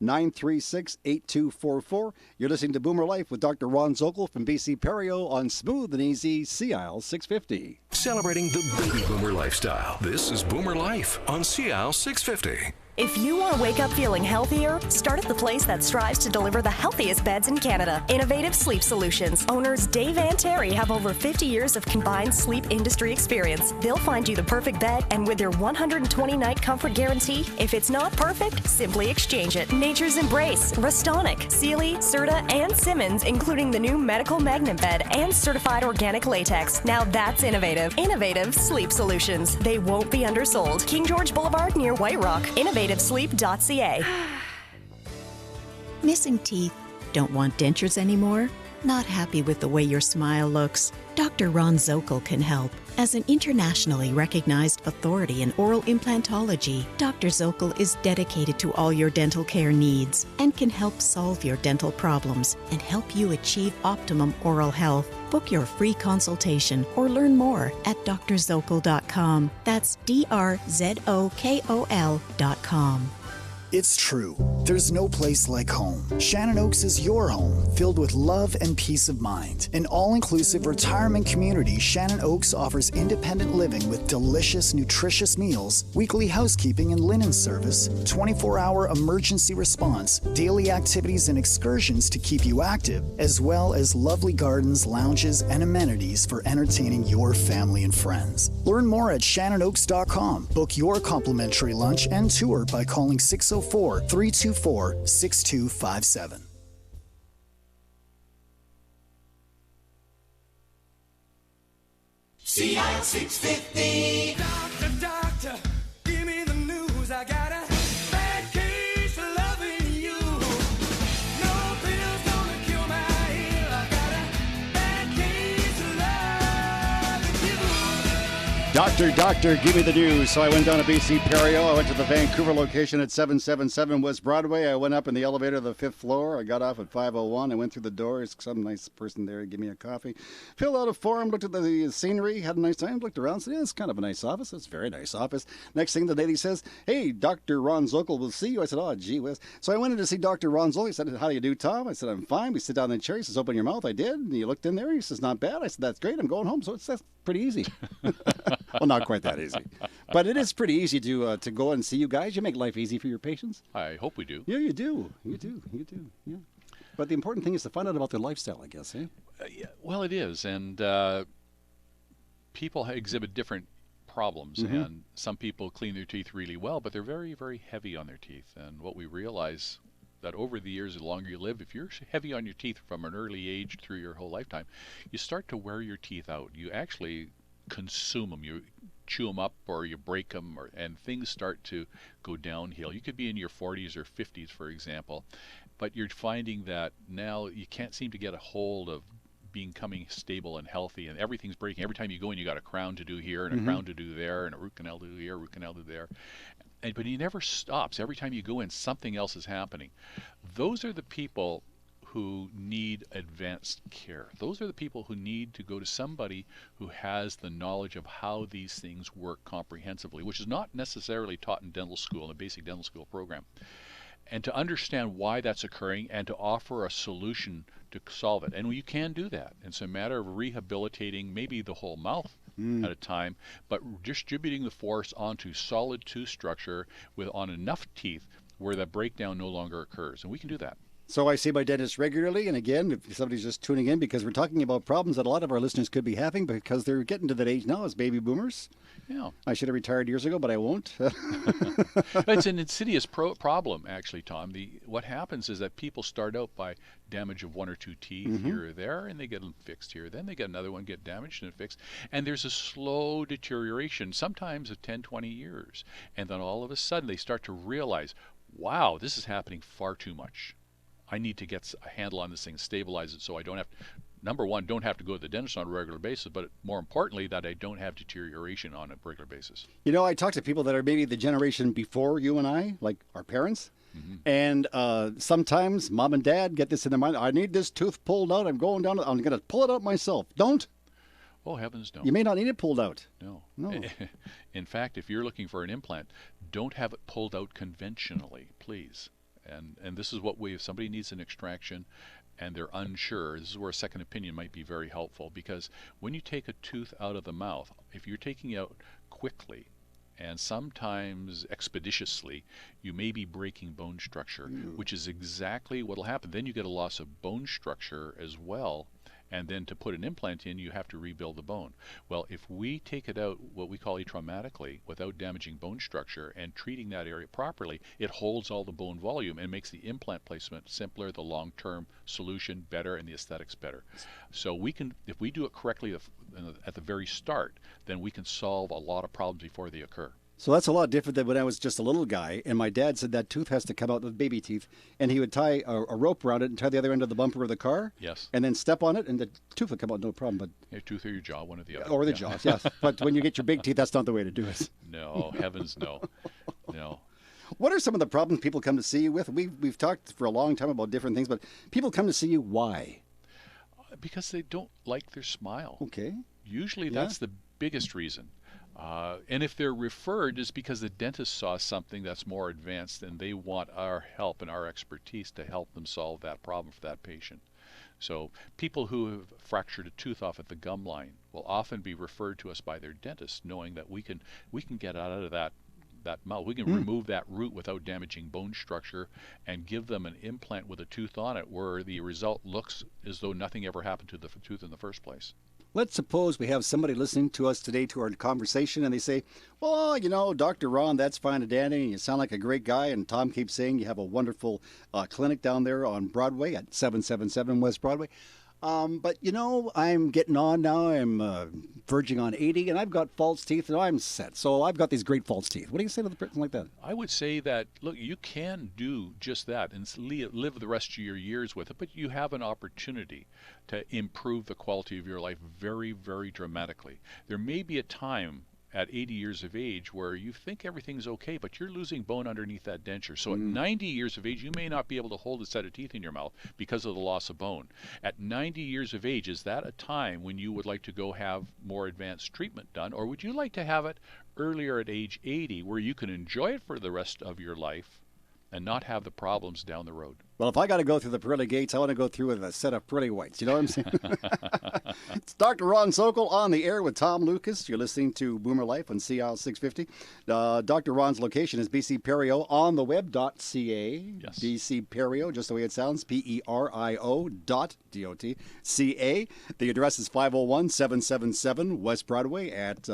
604-936-8244. You're listening to Boomer Life with Dr. Ron Zokol from BC Perio on Smooth and Easy CIL 650. Celebrating the baby boomer lifestyle. This is Boomer Life on CIL 650. If you want to wake up feeling healthier, start at the place that strives to deliver the healthiest beds in Canada. Innovative Sleep Solutions. Owners Dave and Terry have over 50 years of combined sleep industry experience. They'll find you the perfect bed, and with their 120-night comfort guarantee, if it's not perfect, simply exchange it. Nature's Embrace, Restonic, Sealy, Serta, and Simmons, including the new medical magnet bed and certified organic latex. Now that's innovative. Innovative Sleep Solutions. They won't be undersold. King George Boulevard near White Rock. InnovativeSleep.ca. Missing teeth? Don't want dentures anymore? Not happy with the way your smile looks? Dr. Ron Zokol can help. As an internationally recognized authority in oral implantology, Dr. Zokol is dedicated to all your dental care needs and can help solve your dental problems and help you achieve optimum oral health. Book your free consultation or learn more at drzokol.com. That's DRZOKOL.com. It's true. There's no place like home. Shannon Oaks is your home, filled with love and peace of mind. An all-inclusive retirement community, Shannon Oaks offers independent living with delicious, nutritious meals, weekly housekeeping and linen service, 24-hour emergency response, daily activities and excursions to keep you active, as well as lovely gardens, lounges, and amenities for entertaining your family and friends. Learn more at shannonoaks.com. Book your complimentary lunch and tour by calling 604-324-6257. CIL 650. Doctor, give me the news. I got a bad case of loving you. No pills gonna cure my ill. I got a bad case of loving you. Doctor, give me the news. So I went down to BC Perio. I went to the Vancouver location at 777 West Broadway. I went up in the elevator to the 5th floor. I got off at 5:01. I went through the doors. Some nice person there gave me a coffee. Filled out a form, looked at the scenery, had a nice time, looked around, said, yeah, it's kind of a nice office. It's a very nice office. Next thing the lady says, hey, Dr. Ron Zokol will see you. I said, oh, gee whiz. So I went in to see Dr. Ron Zokol. He said, how do you do, Tom? I said, I'm fine. We sit down in the chair. He says, open your mouth. I did. And he looked in there. He says, not bad. I said, that's great. I'm going home. So that's pretty easy. Well, not quite that easy. But it is pretty easy to go and see you guys. You make life easy for your patients. I hope we do. Yeah, you do. You do. Yeah. But the important thing is to find out about their lifestyle, I guess, eh? Yeah, well, it is. And people exhibit different problems. Mm-hmm. And some people clean their teeth really well, but they're very, very heavy on their teeth. And what we realize that over the years, the longer you live, if you're heavy on your teeth from an early age through your whole lifetime, you start to wear your teeth out. You actually consume them. You chew them up or you break them, and things start to go downhill. You could be in your 40s or 50s, for example, but you're finding that now you can't seem to get a hold of becoming stable and healthy, and everything's breaking. Every time you go in, you got a crown to do here and a crown to do there and a root canal to do here, root canal to do there. But he never stops. Every time you go in, something else is happening. Those are the people who need advanced care. Those are the people who need to go to somebody who has the knowledge of how these things work comprehensively, which is not necessarily taught in dental school, in a basic dental school program. And to understand why that's occurring and to offer a solution to solve it. And you can do that. It's a matter of rehabilitating maybe the whole mouth at a time, but distributing the force onto solid tooth structure on enough teeth where that breakdown no longer occurs. And we can do that. So I see my dentist regularly, and again, if somebody's just tuning in, because we're talking about problems that a lot of our listeners could be having because they're getting to that age now as baby boomers. Yeah. I should have retired years ago, but I won't. It's an insidious problem, actually, Tom. What happens is that people start out by damage of one or two teeth here or there, and they get them fixed here. Then they get another one get damaged and fixed. And there's a slow deterioration, sometimes of 10, 20 years. And then all of a sudden they start to realize, wow, this is happening far too much. I need to get a handle on this thing, stabilize it so I don't have, number one, don't have to go to the dentist on a regular basis, but more importantly, that I don't have deterioration on a regular basis. You know, I talk to people that are maybe the generation before you and I, like our parents, and sometimes mom and dad get this in their mind, I need this tooth pulled out, I'm going to pull it out myself. Don't. Oh, heavens, no. You may not need it pulled out. No. No. In fact, if you're looking for an implant, don't have it pulled out conventionally, please. And this is what if somebody needs an extraction and they're unsure, this is where a second opinion might be very helpful, because when you take a tooth out of the mouth, if you're taking it out quickly and sometimes expeditiously, you may be breaking bone structure, which is exactly what will happen. Then you get a loss of bone structure as well. And then to put an implant in, you have to rebuild the bone. Well, if we take it out, what we call atraumatically, without damaging bone structure and treating that area properly, it holds all the bone volume and makes the implant placement simpler, the long-term solution better, and the aesthetics better. So we can, if we do it correctly at the very start, then we can solve a lot of problems before they occur. So that's a lot different than when I was just a little guy, and my dad said that tooth has to come out with baby teeth, and he would tie a rope around it and tie the other end of the bumper of the car. Yes. And then step on it, and the tooth would come out, no problem. But your tooth or your jaw, one or the other. Or the jaws, yes. But when you get your big teeth, that's not the way to do it. No, heavens no. No. What are some of the problems people come to see you with? We've talked for a long time about different things, but people come to see you, why? Because they don't like their smile. Okay. Usually that's the biggest reason. And if they're referred, it's because the dentist saw something that's more advanced and they want our help and our expertise to help them solve that problem for that patient. So people who have fractured a tooth off at the gum line will often be referred to us by their dentist, knowing that we can get out of that mouth. We can remove that root without damaging bone structure and give them an implant with a tooth on it where the result looks as though nothing ever happened to the tooth in the first place. Let's suppose we have somebody listening to us today to our conversation and they say, well, you know, Dr. Ron, that's fine and dandy, and you sound like a great guy, and Tom keeps saying you have a wonderful clinic down there on Broadway at 777 West Broadway. But I'm getting on now. I'm verging on 80, and I've got false teeth, and I'm set. So I've got these great false teeth. What do you say to the person like that? I would say that, look, you can do just that and live the rest of your years with it, but you have an opportunity to improve the quality of your life very, very dramatically. There may be a time at 80 years of age where you think everything's okay, but you're losing bone underneath that denture. So at 90 years of age, you may not be able to hold a set of teeth in your mouth because of the loss of bone. At 90 years of age, is that a time when you would like to go have more advanced treatment done, or would you like to have it earlier at age 80 where you can enjoy it for the rest of your life and not have the problems down the road? Well, if I got to go through the pearly gates, I want to go through with a set of pearly whites. You know what I'm saying? It's Dr. Ron Sokol on the air with Tom Lucas. You're listening to Boomer Life on CIL 650. Dr. Ron's location is BC on the web.ca. Yes. BC Perio, just the way it sounds, PERIO.DOT.CA. The address is 501-777 West Broadway at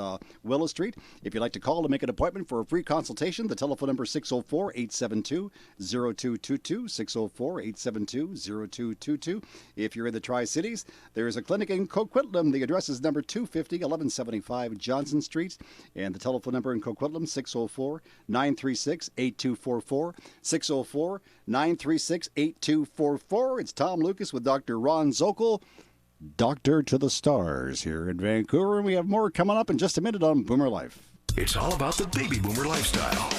Willow Street. If you'd like to call to make an appointment for a free consultation, the telephone number is 604-872-0222, 604-872-0222. If you're in the Tri-Cities, there is a clinic in Coquitlam. The address is number 250, 1175 Johnson Street. And the telephone number in Coquitlam, 604-936-8244, 604-936-8244. It's Tom Lucas with Dr. Ron Sokol, Doctor to the Stars here in Vancouver. And we have more coming up in just a minute on Boomer Life. It's all about the baby boomer lifestyle.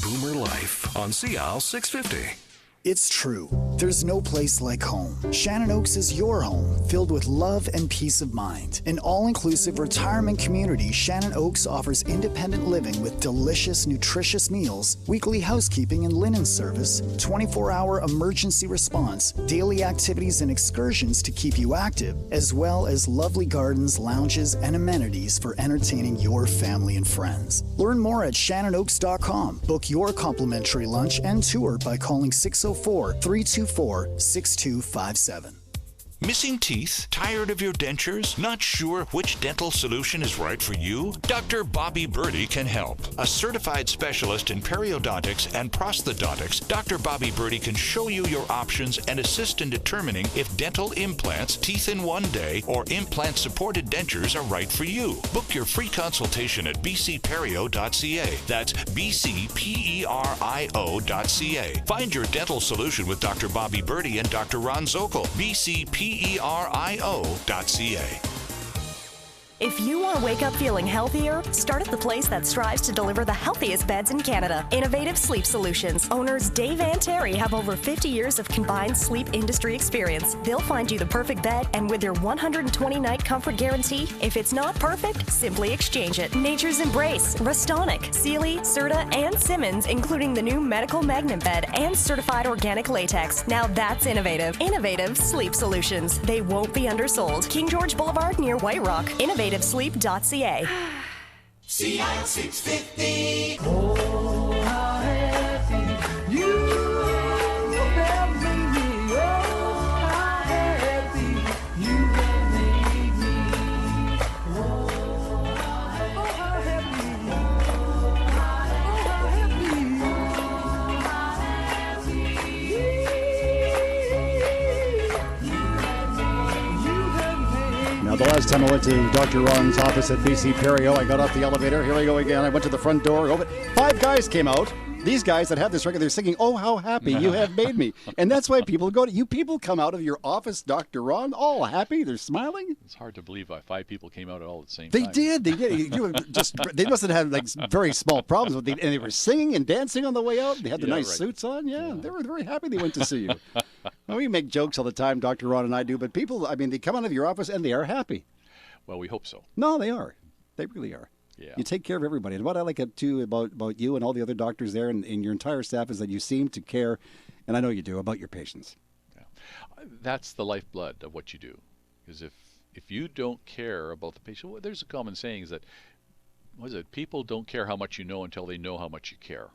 Boomer Life on CIL 650. It's true. There's no place like home. Shannon Oaks is your home, filled with love and peace of mind. An all-inclusive retirement community, Shannon Oaks offers independent living with delicious, nutritious meals, weekly housekeeping and linen service, 24-hour emergency response, daily activities and excursions to keep you active, as well as lovely gardens, lounges, and amenities for entertaining your family and friends. Learn more at ShannonOaks.com. Book your complimentary lunch and tour by calling 604-324-6257. Missing teeth? Tired of your dentures? Not sure which dental solution is right for you? Dr. Bobby Birdie can help. A certified specialist in periodontics and prosthodontics, Dr. Bobby Birdie can show you your options and assist in determining if dental implants, teeth in one day, or implant-supported dentures are right for you. Book your free consultation at bcperio.ca. That's bcperio.ca. Find your dental solution with Dr. Bobby Birdie and Dr. Ron Sokol. bcperio.ca. If you want to wake up feeling healthier, start at the place that strives to deliver the healthiest beds in Canada. Innovative Sleep Solutions. Owners Dave and Terry have over 50 years of combined sleep industry experience. They'll find you the perfect bed, and with their 120-night comfort guarantee, if it's not perfect, simply exchange it. Nature's Embrace, Restonic, Sealy, Serta, and Simmons, including the new medical magnet bed and certified organic latex. Now that's innovative. Innovative Sleep Solutions. They won't be undersold. King George Boulevard near White Rock. InnovativeSleep.ca. CIL 650. Oh, how happy you have made me. Oh, how happy you have made me. Oh, how happy. Oh, how happy. Oh, how happy. You have made. Now, the last time I went to Dr. Ron's office at BC Perio, I got off the elevator. Here we go again. I went to the front door. Open. 5 guys came out. These guys that have this record, they're singing, "Oh, how happy you have made me." And that's why people go to you. People come out of your office, Dr. Ron, all happy. They're smiling. It's hard to believe 5 people came out all at the same They time. did. They did. You were they must have had like very small problems with it. And they were singing and dancing on the way out. They had the Yeah, nice right. suits on. Yeah, they were very happy they went to see you. Well, we make jokes all the time, Dr. Ron and I do, but people, I mean, they come out of your office and they are happy. Well, we hope so. No, they are. They really are. Yeah. You take care of everybody. And what I like too about you and all the other doctors there and your entire staff is that you seem to care, and I know you do, about your patients. Yeah. That's the lifeblood of what you do. Because if you don't care about the patient, well, there's a common saying is that, what is it? People don't care how much you know until they know how much you care.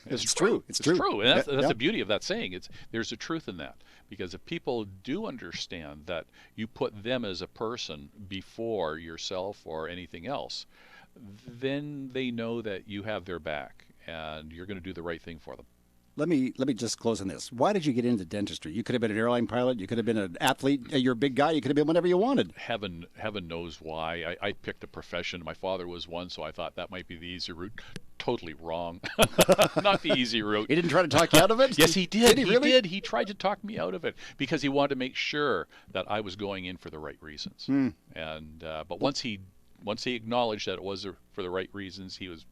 It's true. It's true. And that's Yeah. the beauty of that saying. There's a truth in that. Because if people do understand that you put them as a person before yourself or anything else, then they know that you have their back and you're going to do the right thing for them. Let me just close on this. Why did you get into dentistry? You could have been an airline pilot. You could have been an athlete. You're a big guy. You could have been whatever you wanted. Heaven knows why. I picked a profession. My father was one, so I thought that might be the easy route. Totally wrong. Not the easy route. He didn't try to talk you out of it? Yes, he did. Did he really? Did. He tried to talk me out of it because he wanted to make sure that I was going in for the right reasons. And but once he acknowledged that it was for the right reasons, he was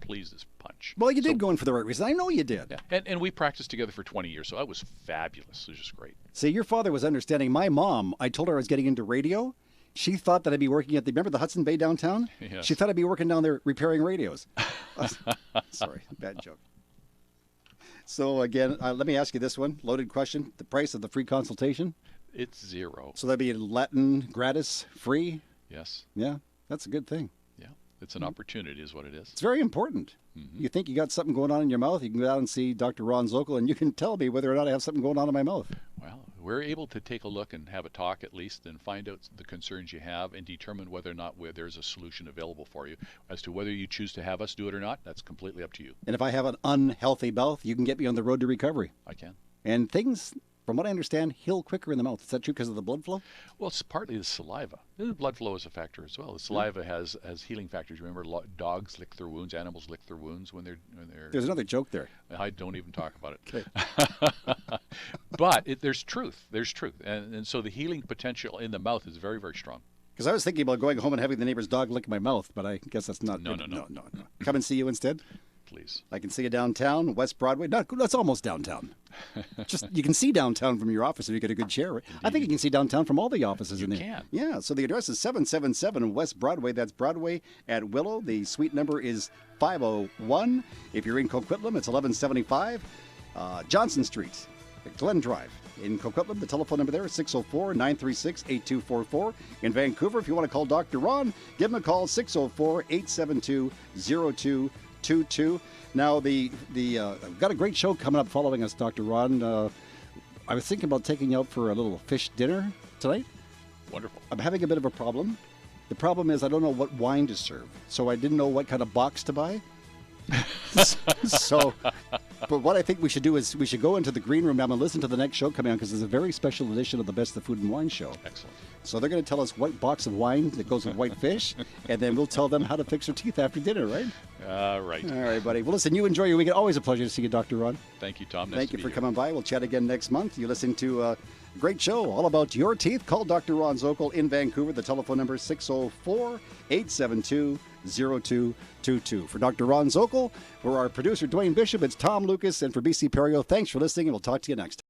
pleased as punch. Well, you did go in for the right reason. I know you did. Yeah. And we practiced together for 20 years, so that was fabulous. It was just great. See, your father was understanding. My mom, I told her I was getting into radio. She thought that I'd be working at remember the Hudson Bay downtown? Yes. She thought I'd be working down there repairing radios. Sorry, bad joke. So again, let me ask you this one, loaded question. The price of the free consultation? It's $0. So that'd be Latin gratis, free? Yes. Yeah, that's a good thing. Yeah. It's an opportunity is what it is. It's very important. You think you got something going on in your mouth, you can go out and see Dr. Ron Zokol, and you can tell me whether or not I have something going on in my mouth. Well, we're able to take a look and have a talk at least and find out the concerns you have and determine whether or not there's a solution available for you. As to whether you choose to have us do it or not, that's completely up to you. And if I have an unhealthy mouth, you can get me on the road to recovery. I can. And things, from what I understand, heal quicker in the mouth. Is that true because of the blood flow? Well, it's partly the saliva. The blood flow is a factor as well. The saliva has healing factors. Remember, dogs lick their wounds, animals lick their wounds when they're. There's another joke there. I don't even talk about it. Okay. But there's truth. There's truth. And so the healing potential in the mouth is very, very strong. Because I was thinking about going home and having the neighbor's dog lick my mouth, but I guess that's not No. Come and see you instead. Please. I can see you downtown, West Broadway. That's almost downtown. Just you can see downtown from your office if you get a good chair. Right? I think you can see downtown from all the offices in there. You can. Yeah. So the address is 777 West Broadway. That's Broadway at Willow. The suite number is 501. If you're in Coquitlam, it's 1175 Johnson Street, Glen Drive. In Coquitlam, the telephone number there is 604-936-8244. In Vancouver, if you want to call Dr. Ron, give him a call, 604-872-0222. Now, I've got a great show coming up following us, Dr. Ron. I was thinking about taking you out for a little fish dinner tonight. Wonderful. I'm having a bit of a problem. The problem is I don't know what wine to serve, so I didn't know what kind of box to buy. But what I think we should do is we should go into the green room now and listen to the next show coming on because there's a very special edition of the Best of Food and Wine show. Excellent. So they're going to tell us what box of wine that goes with white fish, and then we'll tell them how to fix their teeth after dinner, right? Right. All right, buddy. Well, listen, you enjoy your weekend. Always a pleasure to see you, Dr. Ron. Thank you, Tom. Nice Thank to you be for here. coming by. We'll chat again next month. You're listening to a great show all about your teeth. Call Dr. Ron Zokol in Vancouver. The telephone number is 604-872-0222. For Dr. Ron Zokol, for our producer, Dwayne Bishop, it's Tom Lucas, and for BC Perio, thanks for listening, and we'll talk to you next time.